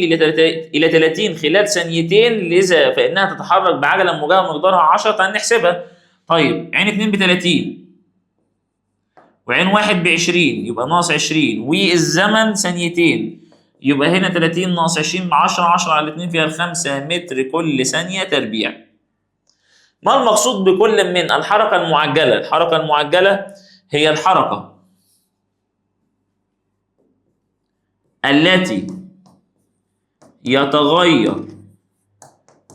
إلى 30 خلال ثانيتين، لذا فإنها تتحرك بعجلة موجبة مقدارها 10. تعال نحسبها. طيب عين 2 ب30 وعين 1 ب20 يبقى ناقص 20 والزمن ثانيتين، يبقى هنا 30 ناقص 20 ب10، 10 على 2 فيها 5 متر كل ثانية تربيع. ما المقصود بكل من الحركة المعجلة؟ الحركة المعجلة هي الحركة التي يتغير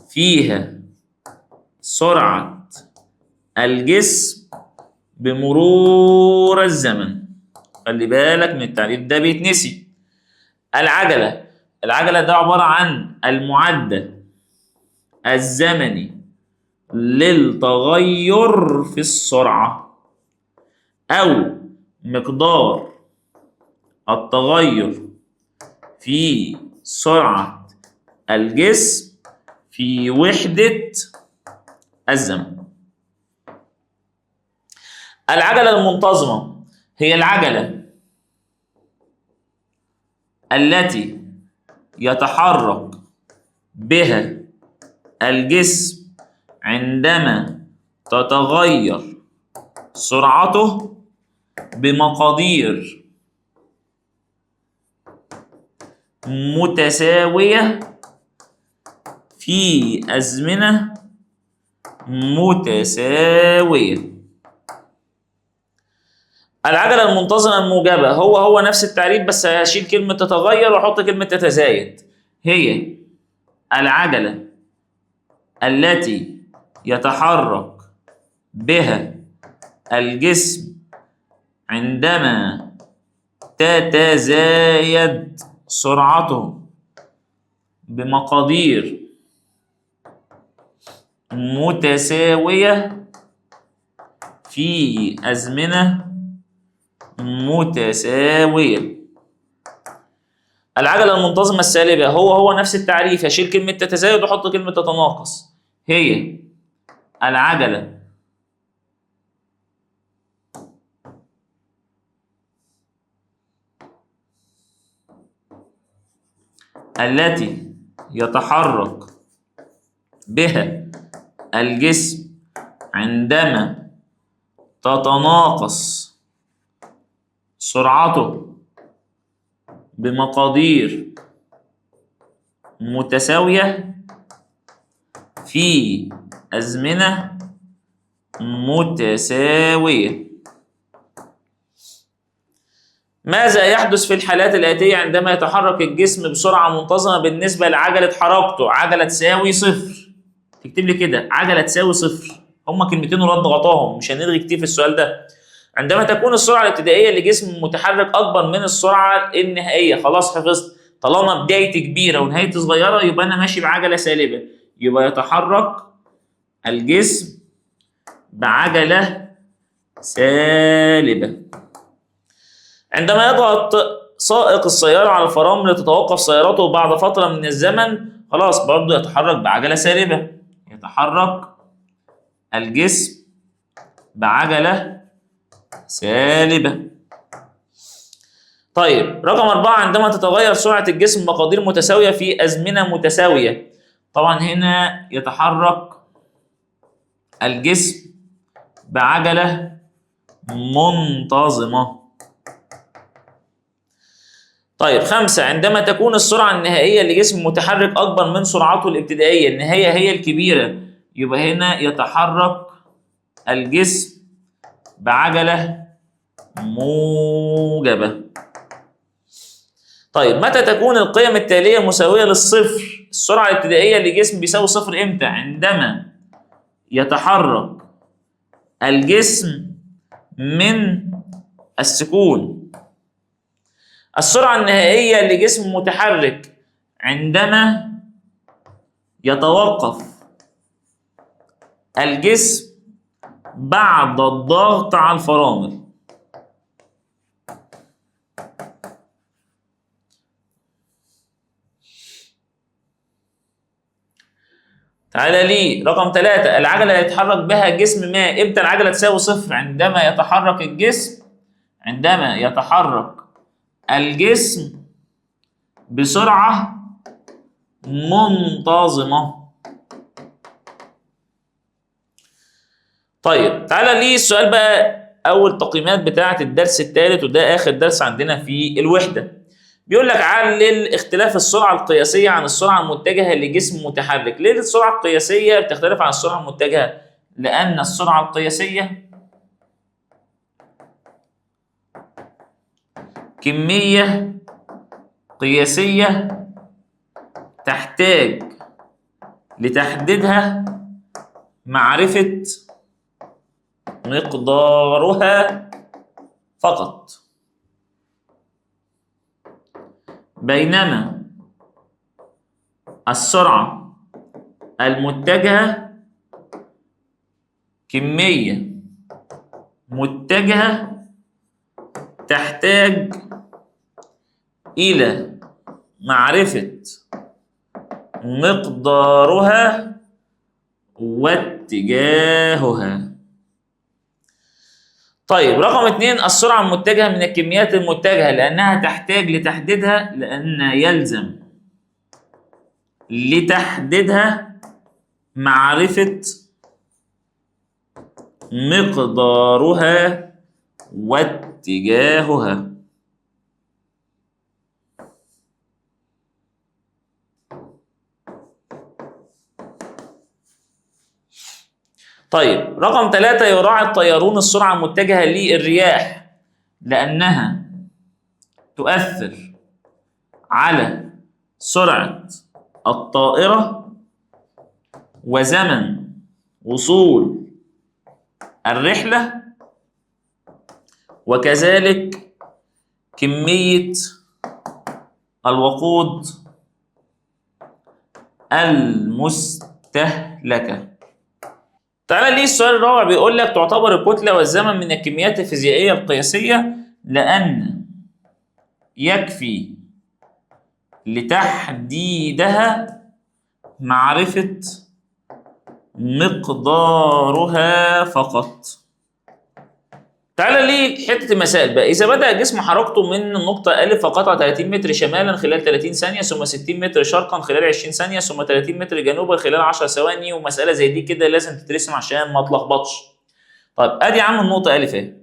فيها سرعة الجسم بمرور الزمن. خلي بالك من التعريف ده بيتنسي. العجلة ده عبارة عن المعدل الزمني للتغير في السرعة أو مقدار التغير في سرعة الجسم في وحدة الزمن. العجلة المنتظمة هي العجلة التي يتحرك بها الجسم عندما تتغير سرعته بمقادير متساوية في أزمنة متساوية. العجلة المنتظمة الموجبة هو نفس التعريف بس هشيل كلمة تتغير واحط كلمة تتزايد. هي العجلة التي يتحرك بها الجسم عندما تتزايد سرعته بمقادير متساوية في أزمنة متساوية. العجلة المنتظمة السالبة هو نفس التعريف، هشيل كلمة تتزايد وأحط كلمة تتناقص. هي العجلة التي يتحرك بها الجسم عندما تتناقص سرعته بمقادير متساوية في أزمنة متساوية. ماذا يحدث في الحالات الآتية عندما يتحرك الجسم بسرعة منتظمة بالنسبة لعجلة حركته؟ عجلة تساوي صفر. تكتب لي كده عجلة تساوي صفر، هما كلمتين ورد غطاهم، مش هنلغي كتير في السؤال ده. عندما تكون السرعة الابتدائية لجسم متحرك أكبر من السرعة النهائية. خلاص حفظت، طالما بدايتي كبيرة ونهايتي صغيرة يبقى أنا ماشي بعجلة سالبة، يبقى يتحرك الجسم بعجلة سالبة. عندما يضغط سائق السيارة على الفرامل لتتوقف سيارته بعد فترة من الزمن، خلاص برضه يتحرك بعجلة سالبة، يتحرك الجسم بعجلة سالبة. طيب رقم 4، عندما تتغير سرعة الجسم بمقادير متساوية في أزمنة متساوية. طبعا هنا يتحرك الجسم بعجلة منتظمة. طيب 5، عندما تكون السرعة النهائية لجسم متحرك أكبر من سرعته الابتدائية، النهاية هي الكبيرة، يبقى هنا يتحرك الجسم بعجلة موجبة. طيب متى تكون القيم التالية مساوية للصفر؟ السرعة الابتدائية لجسم بيساوي صفر إمتى؟ عندما يتحرك الجسم من السكون. السرعة النهائية لجسم متحرك عندما يتوقف الجسم بعد الضغط على الفرامل. تعالى لي رقم 3، العجلة يتحرك بها جسم ما. امتى العجلة تساوي صفر؟ عندما يتحرك الجسم بسرعة منتظمة. طيب تعالى لي السؤال بقى، أول تقييمات بتاعة الدرس الثالث، وده آخر درس عندنا في الوحدة. بيقول لك علل اختلاف السرعة القياسية عن السرعة المتجهة لجسم متحرك. ليه السرعة القياسية بتختلف عن السرعة المتجهة؟ لأن السرعة القياسية كمية قياسية تحتاج لتحديدها معرفة مقدارها فقط، بينما السرعة المتجهة كمية متجهة تحتاج إلى معرفة مقدارها واتجاهها. طيب رقم 2، السرعة المتجهة من الكميات المتجهة لأنها تحتاج لتحديدها، لأن يلزم لتحديدها معرفة مقدارها واتجاهها. طيب رقم 3، يراعي الطيارون السرعة المتجهة للرياح لأنها تؤثر على سرعة الطائرة وزمن وصول الرحلة، وكذلك كمية الوقود المستهلكة. تعالى ليه السؤال الرابع بيقول لك تعتبر الكتلة والزمن من الكميات الفيزيائية القياسية لأن يكفي لتحديدها معرفة مقدارها فقط. تعالى ليه حته المسائل بقى. اذا بدا الجسم حركته من النقطه ا فقطع 30 متر شمالا خلال 30 ثانيه، ثم 60 متر شرقا خلال 20 ثانيه، ثم 30 متر جنوبا خلال 10 ثواني، ومساله زي دي كده لازم تترسم عشان ما تلخبطش. طيب ادي يا عم النقطه ا اهي،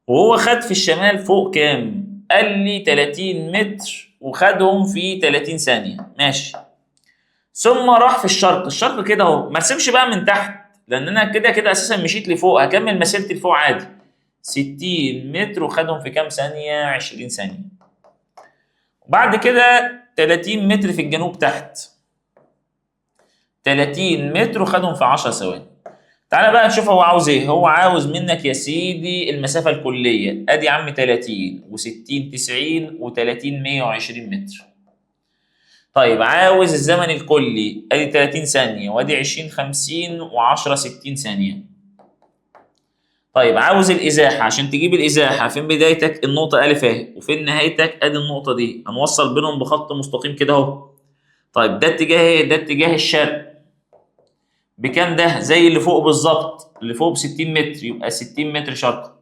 وهو خد في الشمال فوق كام؟ قال لي 30 متر وخدهم في 30 ثانيه، ماشي. ثم راح في الشرق، الشرق كده اهو، ما تسيبش بقى من تحت لان انا كده كده اساسا مشيت لفوق، هكمل مسيرتي لفوق عادي. 60 متر وخدهم في كام ثانيه؟ 20 ثانيه. وبعد كده 30 متر في الجنوب تحت، 30 متر وخدهم في 10 ثواني. تعالى بقى نشوف هو عاوز ايه. هو عاوز منك يا سيدي المسافه الكليه، ادي يا عم 30 و60 90 و30 120 متر. طيب عاوز الزمن الكلي، ادي 30 ثانيه وادي 20 50 و10 60 ثانيه. طيب عاوز الازاحه، عشان تجيب الازاحه فين بدايتك؟ النقطه ا اهي، وفين نهايتك؟ ادي النقطه دي، هنوصل بينهم بخط مستقيم كده اهو. طيب ده اتجاه ايه؟ ده اتجاه الشرق. بكام ده؟ زي اللي فوق بالظبط، اللي فوق ب 60 متر، يبقى 60 متر شرق.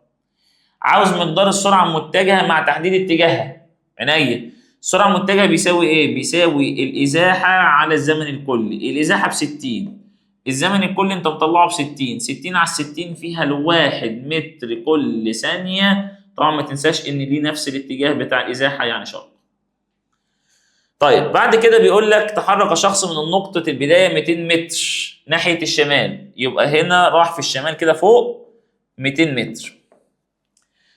عاوز مقدار السرعه المتجهه مع تحديد اتجاهها. عينيا، السرعه المتجهه بيساوي ايه؟ بيساوي الازاحه على الزمن الكلي. الازاحه ب 60، الزمن الكلي انت مطلعه ب 60، 60 على 60 فيها الواحد متر كل ثانيه. طبعا ما تنساش ان دي نفس الاتجاه بتاع الازاحه يعني شرق. طيب بعد كده بيقول لك تحرك شخص من نقطة البداية 200 متر ناحية الشمال، يبقى هنا راح في الشمال كده فوق 200 متر،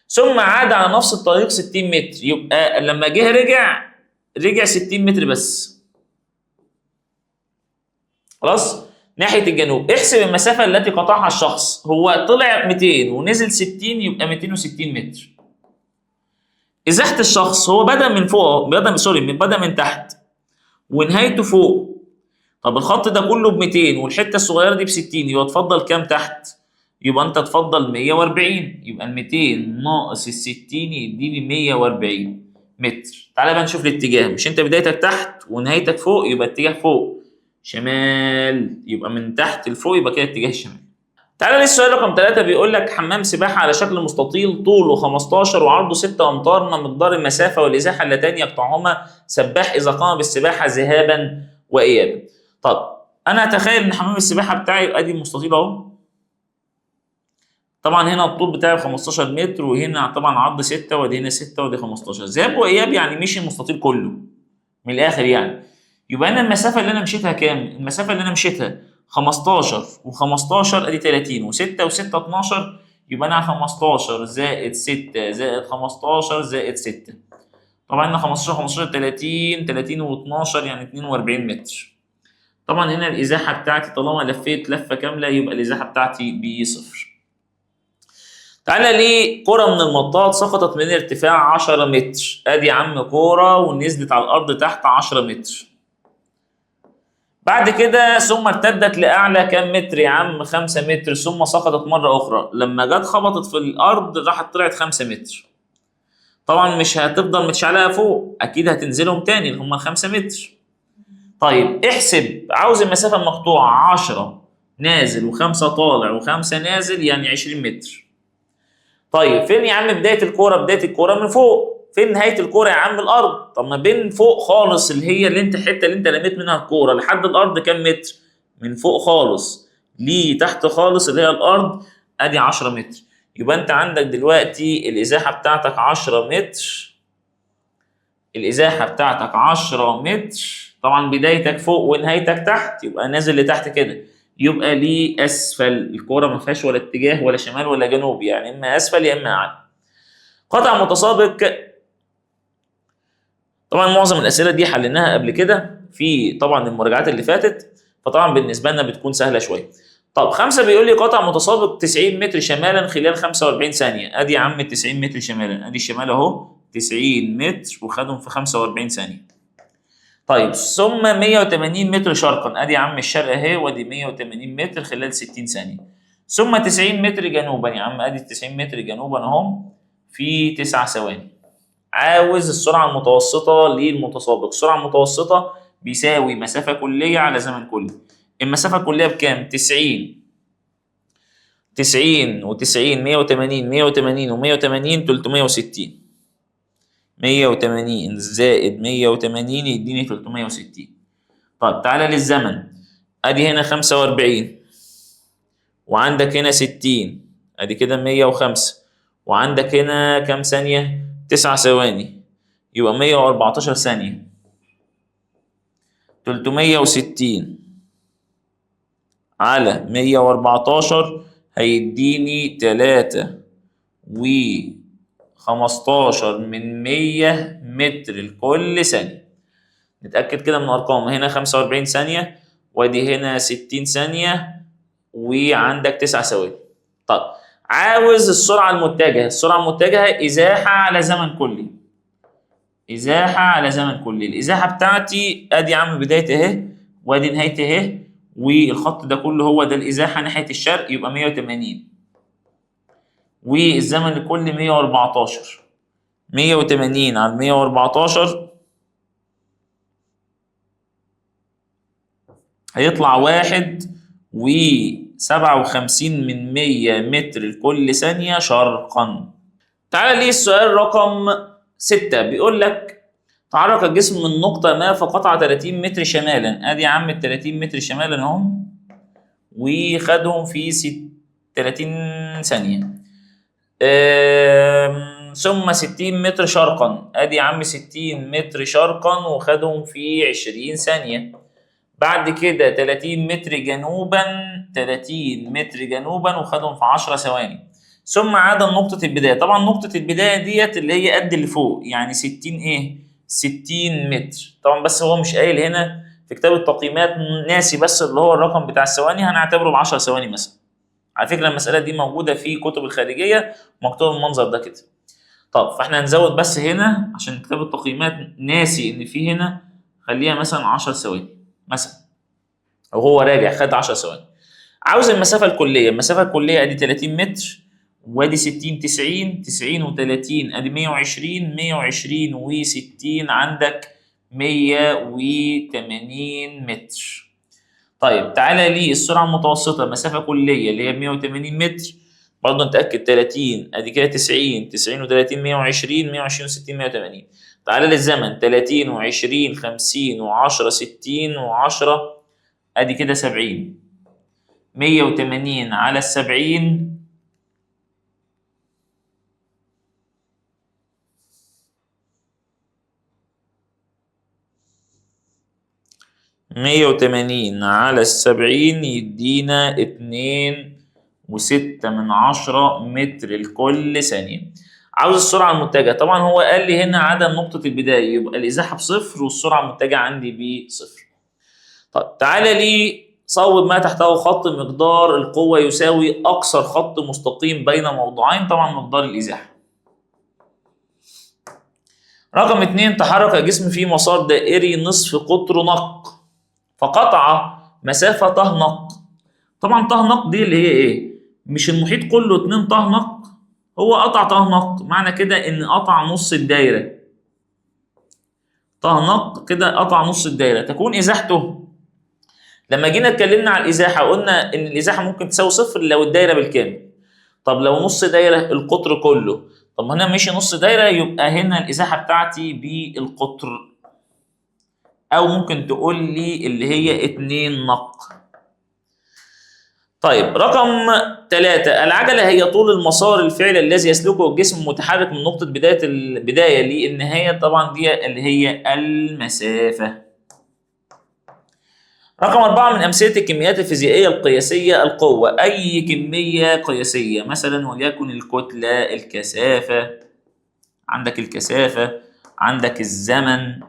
ثم عاد على نفس الطريق 60 متر، يبقى لما جه رجع 60 متر بس. خلاص؟ ناحية الجنوب. احسب المسافة التي قطعها الشخص، هو طلع 200 ونزل 60 يبقى 260 متر. ازاحة الشخص هو بدأ من فوق، بدأ من تحت ونهايته فوق. طب الخط ده كله ب 200 والحته الصغيره دي ب 60، يبقى تفضل كام تحت؟ يبقى انت تفضل 140، يبقى ال 200 ناقص ال 60 يديني 140 متر. تعالى بقى نشوف الاتجاه، مش انت بدايتك تحت ونهايتك فوق؟ يبقى اتجاه فوق شمال، يبقى من تحت لفوق، يبقى كده اتجاه الشمال. تعالى للسؤال رقم 3 بيقول لك حمام سباحه على شكل مستطيل طوله 15 وعرضه 6 امتار، ما مقدار المسافه والازاحه اللتان يقطعهما سباح اذا قام بالسباحه ذهابا وايابا. طب انا اتخيل ان حمام السباحه بتاعي ادي مستطيل اهو. طبعا هنا الطول بتاعي 15 متر، وهنا طبعا عرض 6 وادي هنا 6 وادي 15، ذهاب واياب يعني مشي المستطيل كله من الاخر يعني. يبقى انا المسافه اللي انا مشيتها كام؟ المسافه اللي انا مشيتها 15 و15 ادي 30 و6 و6 12، يبقى انا 15 زائد 6 زائد 15 زائد 6. طبعا هنا 15 15 30 30 و12 يعني 42 متر. طبعا هنا الازاحه بتاعتي طالما لفيت لفه كامله يبقى الازاحه بتاعتي بصفر. تعالى ليه كرة من المطاط سقطت من ارتفاع 10 متر، ادي يا عم كرة ونزلت على الارض تحت 10 متر. بعد كده ثم ارتدت لاعلى كام متر يا عم؟ 5 متر، ثم سقطت مرة اخرى، لما جت خبطت في الارض راحت طلعت 5 متر. طبعا مش هتفضل متشعلقة فوق، اكيد هتنزلهم تاني اللي هم 5 متر. طيب احسب، عاوز المسافة المقطوعة 10 نازل و5 طالع و5 نازل يعني 20 متر. طيب فين يا عم بداية الكورة؟ بداية الكورة من فوق. فين نهاية الكورة يا عم؟ الأرض. طب ما بين فوق خالص اللي هي الحتة اللي أنت لميت منها الكورة لحد الأرض كام متر؟ من فوق خالص ليه تحت خالص اللي هي الأرض أدي 10 متر. يبقى أنت عندك دلوقتي الإزاحة بتاعتك 10 متر. الإزاحة بتاعتك 10 متر، طبعا بدايتك فوق ونهايتك تحت، يبقى نازل لتحت كده، يبقى ليه اسفل. الكوره ما فيهاش ولا اتجاه ولا شمال ولا جنوب، يعني اما اسفل يا اما اعلى. قطع متسابق، طبعا معظم الاسئله دي حليناها قبل كده في طبعا المراجعات اللي فاتت، فطبعا بالنسبه لنا بتكون سهله شويه. طب 5 بيقول لي قطع متسابق 90 متر شمالا خلال 45 ثانيه، ادي يا عم 90 متر شمالا، ادي الشمال اهو 90 متر وخدهم في 45 ثانيه. طيب ثم 180 متر شرقا، ادي يا عم الشرق اهي، وادي 180 متر خلال 60 ثانيه. ثم 90 متر جنوبا يا عم، ادي 90 متر جنوبا اهم في 9 ثواني. عاوز السرعه المتوسطه للمتسابق. السرعه المتوسطه بيساوي مسافه كليه على زمن كلي. المسافه الكليه بكام؟ 90 و90 180 180 و180 360. 180 زائد 180 يديني 360. طيب تعالى للزمن، ادي هنا 45 وعندك هنا 60، ادي كده 105، وعندك هنا كام ثانية؟ 9 ثواني، يبقى 114 ثانية. 360 على 114 هيديني 3.15 متر لكل ثانية. نتأكد كده من الأرقام، هنا 45 ثانية وادي هنا 60 ثانية وعندك 9 ثواني. طب عاوز السرعة المتجهة. السرعة المتجهة إزاحة على زمن كلي. إزاحة على زمن كلي. الإزاحة بتاعتي أدي يا عم بداية أهي وأدي نهاية أهي، والخط ده كله هو ده الإزاحة ناحية الشرق، يبقى 180 والزمن الكلي 114. 180 على 114 هيطلع 1.57 متر لكل ثانية شرقا. تعالى ليه السؤال رقم 6، بيقول لك تحرك الجسم من نقطة ما فقطع 30 متر شمالا. ادي يا عم ال 30 متر شمالا اهم وخدهم في 30 ثانية. ثم 60 متر شرقا، ادي يا عم 60 متر شرقا وخدهم في 20 ثانية. بعد كده 30 متر جنوبا، 30 متر جنوبا وخدهم في 10 ثواني. ثم عاد لنقطة البداية. طبعا نقطة البداية ديت اللي هي قد اللي فوق، يعني 60 ايه؟ 60 متر. طبعا بس هو مش قايل هنا في كتاب التقييمات، ناسي بس اللي هو الرقم بتاع الثواني، هنعتبره ب 10 ثواني مثلا. على فكرة المسألة دي موجودة في كتب الخارجية مكتوب المنظر ده كده. طب فاحنا هنزود بس هنا عشان كتاب التقييمات ناسي ان في هنا، خليها مثلا 10 ثواني مثلا، او هو راجع خد 10 ثواني. عاوز المسافه الكليه. المسافه الكليه ادي 30 متر وادي 60 90 90 و30 ادي 120 120 و60 عندك 180 متر. طيب تعالى لي السرعه المتوسطه مسافه كليه اللي هي 180 متر، برضه نتاكد 30 ادي كده 90 90 و30 120 120 و60 180. تعالى للزمن 30 و20 50 و10 60 و10 ادي كده 70. 180 على 70 180 على 70 يدينا 2.6 متر لكل ثانية. عاوز السرعة المتجهة. طبعا هو قال لي هنا عدم نقطة البداية، يبقى الإزاحة بصفر والسرعة المتجهة عندي بصفر. طب تعالى لي صوب ما تحته خط مقدار القوة يساوي أقصر خط مستقيم بين موضوعين، طبعا مقدار الإزاحة. رقم 2 تحرك الجسم في مسار دائري نصف قطره نق فقطع مسافة ط نق. طبعا ط نق دي اللي هي إيه؟ مش المحيط كله 2 ط نق، هو قطع ط نق، معنى كده إن قطع نص الدايرة. ط نق كده قطع نص الدايرة. تكون إزاحته، لما جينا اتكلمنا على الازاحه قلنا ان الازاحه ممكن تساوي صفر لو الدايره بالكامل. طب لو نص دايره القطر كله، طب هنا ماشي نص دايره، يبقى هنا الازاحه بتاعتي بالقطر، او ممكن تقول لي اللي هي 2 نق. طيب رقم 3 العجله هي طول المسار الفعلي الذي يسلكه الجسم المتحرك من نقطه البدايه للنهايه، طبعا دي اللي هي المسافه. رقم 4 من أمثلة الكميات الفيزيائية القياسية القوة. أي كمية قياسية مثلا وليكن الكتلة، الكثافة، عندك الكثافة، عندك الزمن.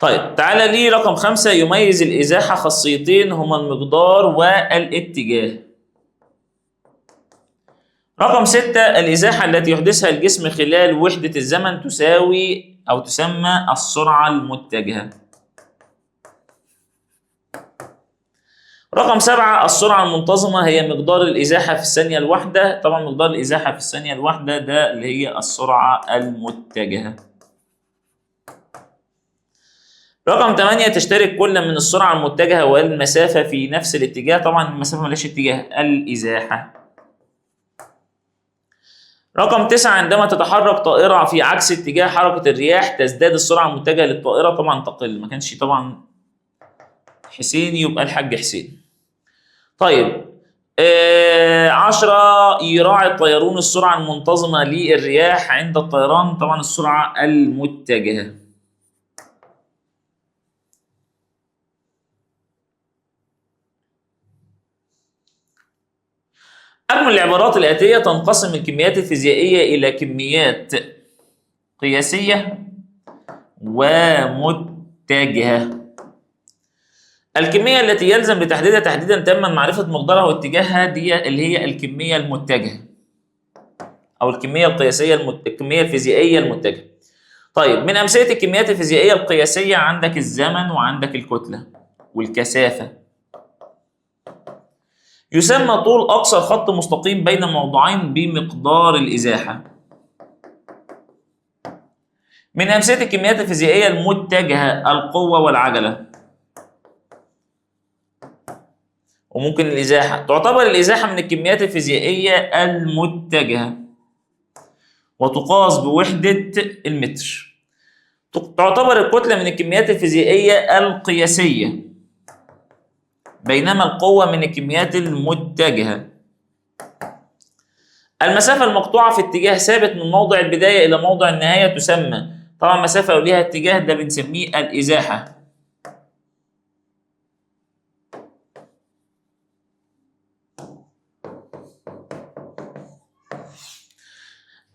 طيب تعالى لي رقم 5 يميز الإزاحة خاصيتين هما المقدار والاتجاه. رقم 6 الإزاحة التي يحدثها الجسم خلال وحدة الزمن تساوي أو تسمى السرعة المتجهة. رقم 7 السرعة المنتظمة هي مقدار الإزاحة في الثانية الواحدة. طبعا مقدار الإزاحة في الثانية الواحدة ده اللي هي السرعة المتجهة. رقم 8 تشترك كل من السرعة المتجهة والمسافة في نفس الاتجاه. طبعا المسافة مالهاش اتجاه، الإزاحة. رقم 9 عندما تتحرك طائرة في عكس اتجاه حركة الرياح تزداد السرعة المتجهة للطائرة، طبعا تقل. ما كانش طبعا حسين يبقى الحاج حسين. طيب 10 يراعي الطيارون السرعة المنتظمة للرياح عند الطيران، طبعا السرعة المتجهة. أجمل العبارات الآتية تنقسم الكميات الفيزيائية إلى كميات قياسية ومتجهة. الكمية التي يلزم لتحديدها تحديدا تاما معرفة مقدارها واتجاهها دي اللي هي الكمية المتجهة أو الكمية القياسية الكمية الفيزيائية المتجهة. طيب من أمثلة الكميات الفيزيائية القياسية عندك الزمن وعندك الكتلة والكثافة. يسمى طول أقصر خط مستقيم بين موضوعين بمقدار الإزاحة. من أمثلة الكميات الفيزيائية المتجهة القوة والعجلة. وممكن الإزاحة. تعتبر الإزاحة من الكميات الفيزيائية المتجهة وتقاس بوحدة المتر. تعتبر الكتلة من الكميات الفيزيائية القياسية بينما القوة من الكميات المتجهة. المسافة المقطوعة في اتجاه ثابت من موضع البداية إلى موضع النهاية تسمى، طبعا مسافة وليها اتجاه ده بنسميه الإزاحة.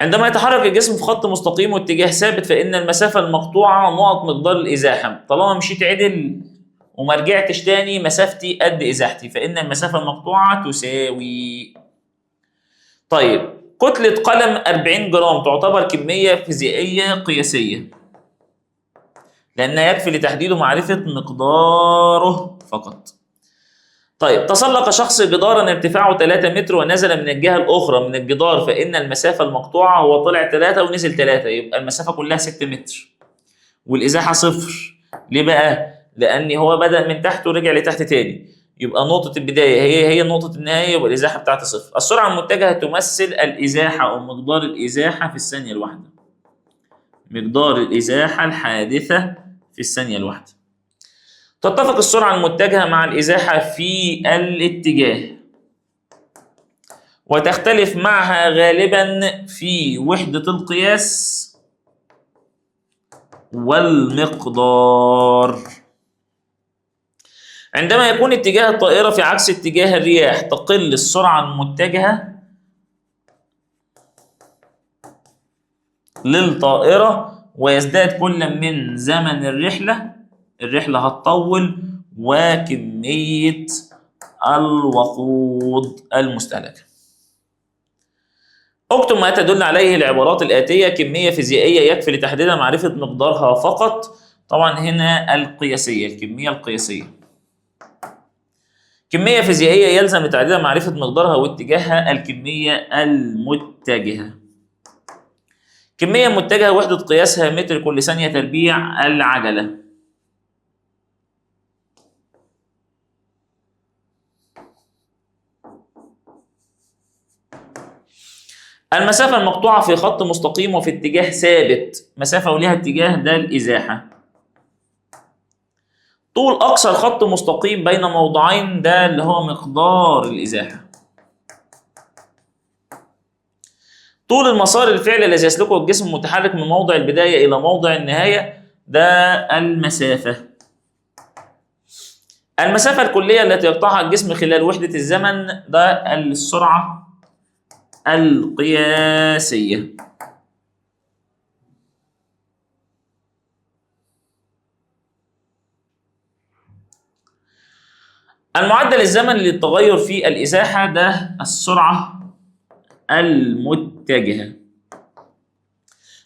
عندما يتحرك الجسم في خط مستقيم واتجاه ثابت فإن المسافة المقطوعة نقط مقدار الإزاحة. طالما مشيت عدل وما رجعتش تاني مسافتي قد إزاحتي فإن المسافة المقطوعة تساوي. طيب كتلة قلم 40 جرام تعتبر كمية فيزيائية قياسية لأنها يكفي لتحديد معرفة مقداره فقط. طيب تسلق شخص جدارا ارتفاعه 3 متر ونزل من الجهة الأخرى من الجدار فإن المسافة المقطوعة هو طلع 3 ونزل 3 يبقى المسافة كلها 6 متر والإزاحة صفر. ليه بقى؟ لأن هو بدأ من تحت ورجع لتحت تاني يبقى نقطة البداية هي نقطة النهاية يبقى الإزاحة بتاعتها صفر. السرعة المتجهة تمثل الإزاحة أو مقدار الإزاحة في الثانية الواحدة. مقدار الإزاحة الحادثة في الثانية الواحدة. تتفق السرعة المتجهة مع الإزاحة في الاتجاه وتختلف معها غالبا في وحدة القياس والمقدار. عندما يكون اتجاه الطائرة في عكس اتجاه الرياح تقل السرعة المتجهة للطائرة ويزداد كل من زمن الرحلة هتطول وكمية الوقود المستهلكة. اكتب ما تدل عليه العبارات الآتية. كمية فيزيائية يكفي لتحديدها معرفة مقدارها فقط. طبعا هنا القياسية الكمية القياسية. كمية فيزيائية يلزم لتحديدها معرفة مقدارها واتجاهها الكمية المتجهة. كمية متجهة وحدة قياسها متر كل ثانية تربيع العجلة. المسافة المقطوعة في خط مستقيم وفي اتجاه ثابت مسافة وليها اتجاه ده الإزاحة. طول أقصر خط مستقيم بين موضعين ده اللي هو مقدار الإزاحة. طول المسار الفعلي الذي يسلكه الجسم المتحرك من موضع البداية إلى موضع النهاية ده المسافة. المسافة الكلية التي يقطعها الجسم خلال وحدة الزمن ده السرعة القياسية. المعدل الزمني للتغير في الإزاحة ده السرعة المتجهة.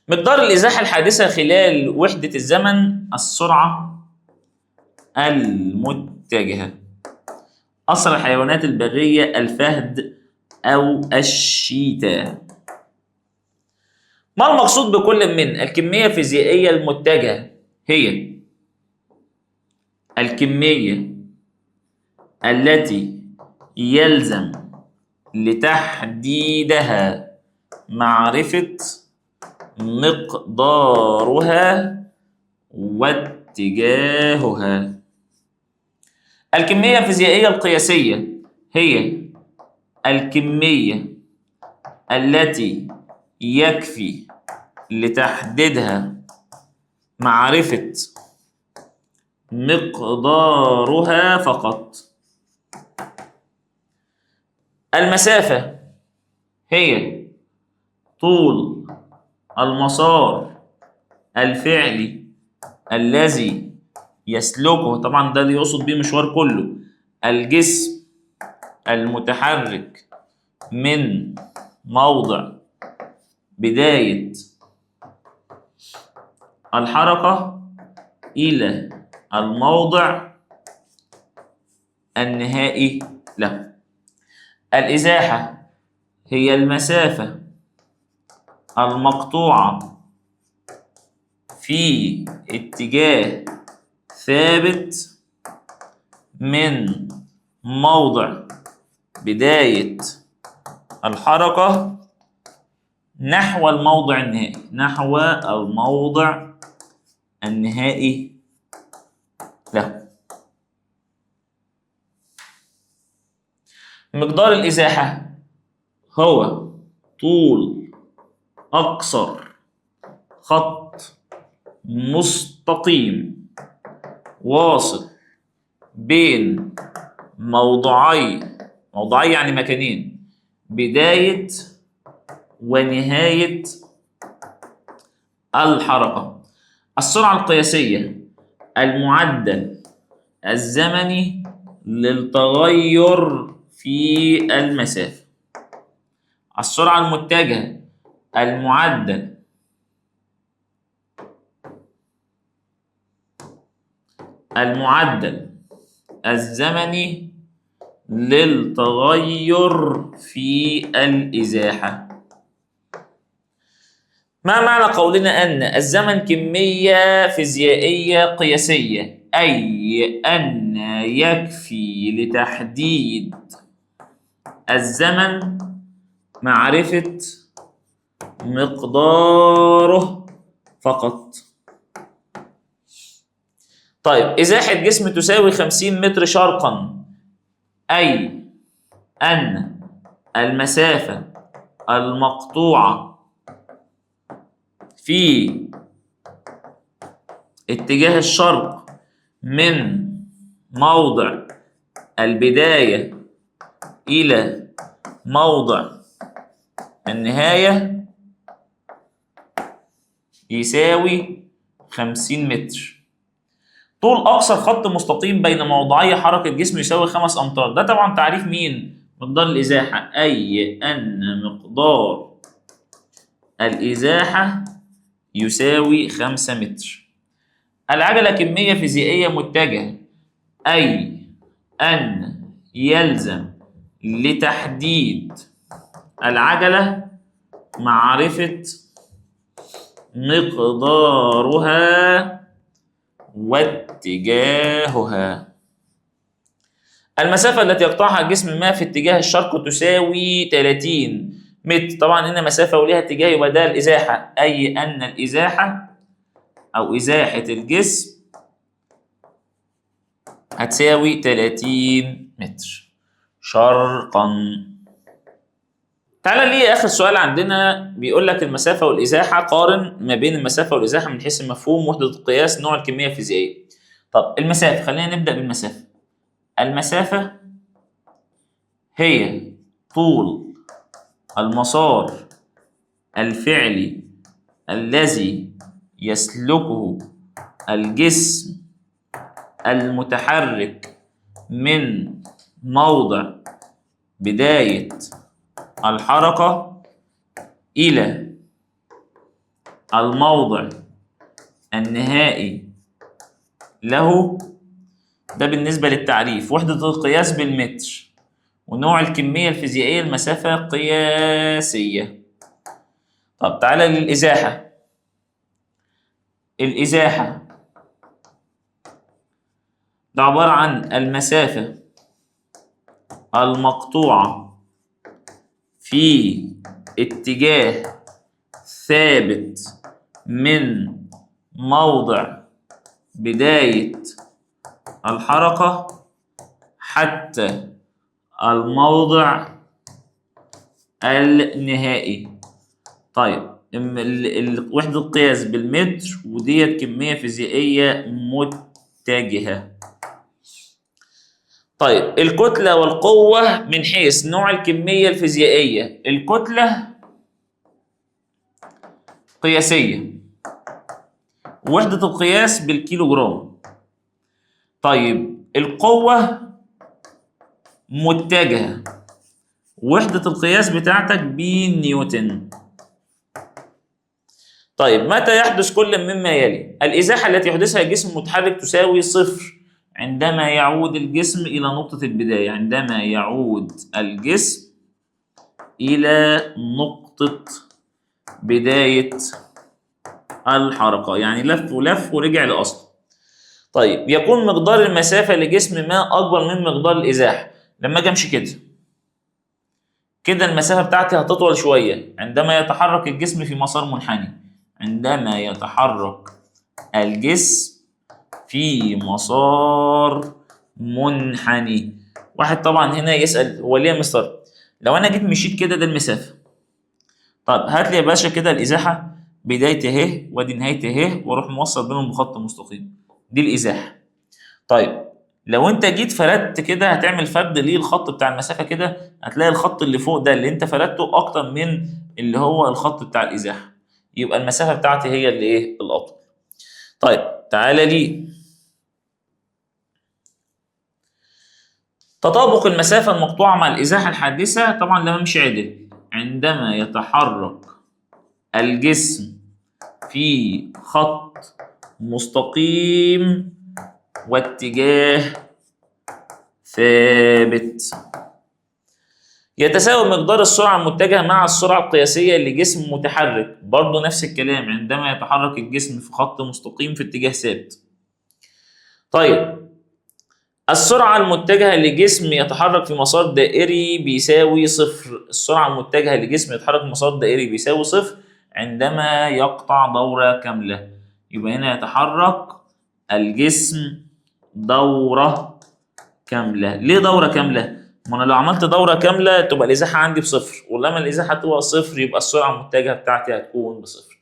مقدار الإزاحة الحادثة خلال وحدة الزمن السرعة المتجهة. أسرع الحيوانات البرية الفهد أو الشيتا. ما المقصود بكل من؟ الكمية الفيزيائية المتجهة هي الكمية التي يلزم لتحديدها معرفة مقدارها واتجاهها. الكمية الفيزيائية القياسية هي الكمية التي يكفي لتحديدها معرفة مقدارها فقط. المسافة هي طول المسار الفعلي الذي يسلكه، طبعا ده اللي يقصد بيه مشوار كله، الجسم المتحرك من موضع بداية الحركة إلى الموضع النهائي له. الإزاحة هي المسافة المقطوعة في اتجاه ثابت من موضع بداية الحركة نحو الموضع النهائي، نحو الموضع النهائي له. مقدار الإزاحة هو طول أقصر خط مستقيم واصل بين موضعي يعني مكانين، بداية ونهاية الحركة. السرعة القياسية المعدل الزمني للتغير في المسافة. السرعة المتجهة المعدل الزمني للتغير في الإزاحة. ما معنى قولنا أن الزمن كمية فيزيائية قياسية؟ أي أن يكفي لتحديد الزمن معرفة مقداره فقط. طيب، إزاحة جسم تساوي 50 متر شرقا، أي أن المسافة المقطوعة في اتجاه الشرق من موضع البداية إلى موضع النهاية يساوي 50 متر. طول أقصر خط مستقيم بين موضعي حركة جسم يساوي 5 أمتار. ده طبعا تعريف مين؟ مقدار الإزاحة، أي أن مقدار الإزاحة يساوي 5 متر. العجلة كمية فيزيائية متجهة، أي أن يلزم لتحديد العجلة معرفة مقدارها واتجاهها. المسافة التي يقطعها جسم ما في اتجاه الشرق تساوي 30 متر. طبعا هنا مسافة وليها اتجاه، يبقى ده الإزاحة، أي أن الإزاحة أو إزاحة الجسم هتساوي 30 متر شرقا. تعالى ليه آخر سؤال عندنا بيقول لك المسافة والإزاحة، قارن ما بين المسافة والإزاحة من حيث المفهوم، وحدة القياس، نوع الكمية الفيزيائية. طب المسافة، خلينا نبدأ بالمسافة. المسافة هي طول المسار الفعلي الذي يسلكه الجسم المتحرك من موضع بداية الحركة إلى الموضع النهائي له. ده بالنسبة للتعريف. وحدة القياس بالمتر، ونوع الكمية الفيزيائية المسافة قياسية. طب تعالى للإزاحة. الإزاحة ده عبارة عن المسافة المقطوعة في اتجاه ثابت من موضع بداية الحركة حتى الموضع النهائي. طيب وحدة القياس بالمتر، وديت كمية فيزيائية متجهة. طيب الكتلة والقوة من حيث نوع الكمية الفيزيائية. الكتلة قياسية، وحدة القياس بالكيلوغرام. طيب القوة متجهة، وحدة القياس بتاعتك بالنيوتن. طيب متى يحدث كل مما يلي؟ الإزاحة التي يحدثها جسم متحرك تساوي صفر عندما يعود الجسم إلى نقطة البداية. عندما يعود الجسم إلى نقطة بداية الحركة، يعني لف ولف ورجع لأصله. طيب يكون مقدار المسافة لجسم ما أكبر من مقدار الإزاحة. لما أجي أمشي كده المسافة بتاعتي هتطول شوية عندما يتحرك الجسم في مسار منحني. عندما يتحرك الجسم في مسار منحني. واحد طبعا هنا يسأل هو ليه يا مستر؟ لو أنا جيت مشيت كده ده المسافة. طب هات لي يا باشا كده الإزاحة، بداية أهي وأدي نهاية أهي، وأروح موصل بينهم بخط مستقيم. دي الإزاحة. طيب لو انت جيت فردت كده، هتعمل فرد ليه الخط بتاع المسافه كده، هتلاقي الخط اللي فوق ده اللي انت فردته اكتر من اللي هو الخط بتاع الازاحه. يبقى المسافه بتاعتي هي اللي ايه؟ الاطول. طيب تعالى لي تطابق المسافه المقطوعه مع الازاحه الحادثه. طبعا لما امشي عدل، عندما يتحرك الجسم في خط مستقيم واتجاه ثابت، يتساوي مقدار السرعة المتجهة مع السرعة القياسية لجسم متحرك. برضه نفس الكلام، عندما يتحرك الجسم في خط مستقيم في اتجاه ثابت. طيب السرعة المتجهة لجسم يتحرك في مسار دائري بيساوي صفر. السرعة المتجهة لجسم يتحرك في مسار دائري بيساوي صفر عندما يقطع دورة كاملة. يبقى هنا يتحرك الجسم دورة كاملة. ليه دورة كاملة؟ ما انا لو عملت دوره كامله تبقى الازاحه عندي بصفر، ولما الازاحه تبقى صفر يبقى السرعه المتجهه بتاعتي هتكون بصفر.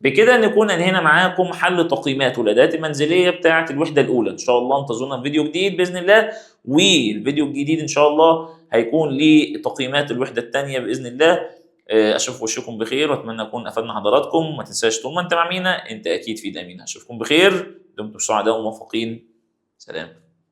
بكده نكون انهينا معاكم حل تقييمات والاداه المنزليه بتاعه الوحده الاولى. ان شاء الله انتظرونا في فيديو جديد باذن الله، والفيديو الجديد ان شاء الله هيكون لتقييمات الوحده الثانيه باذن الله. اشوف وشكم بخير، واتمنى اكون افدنا حضراتكم. ما تنساش طول ما انت مع مينا انت اكيد في امين. اشوفكم بخير، دمتم سعداء وموفقين. سلام.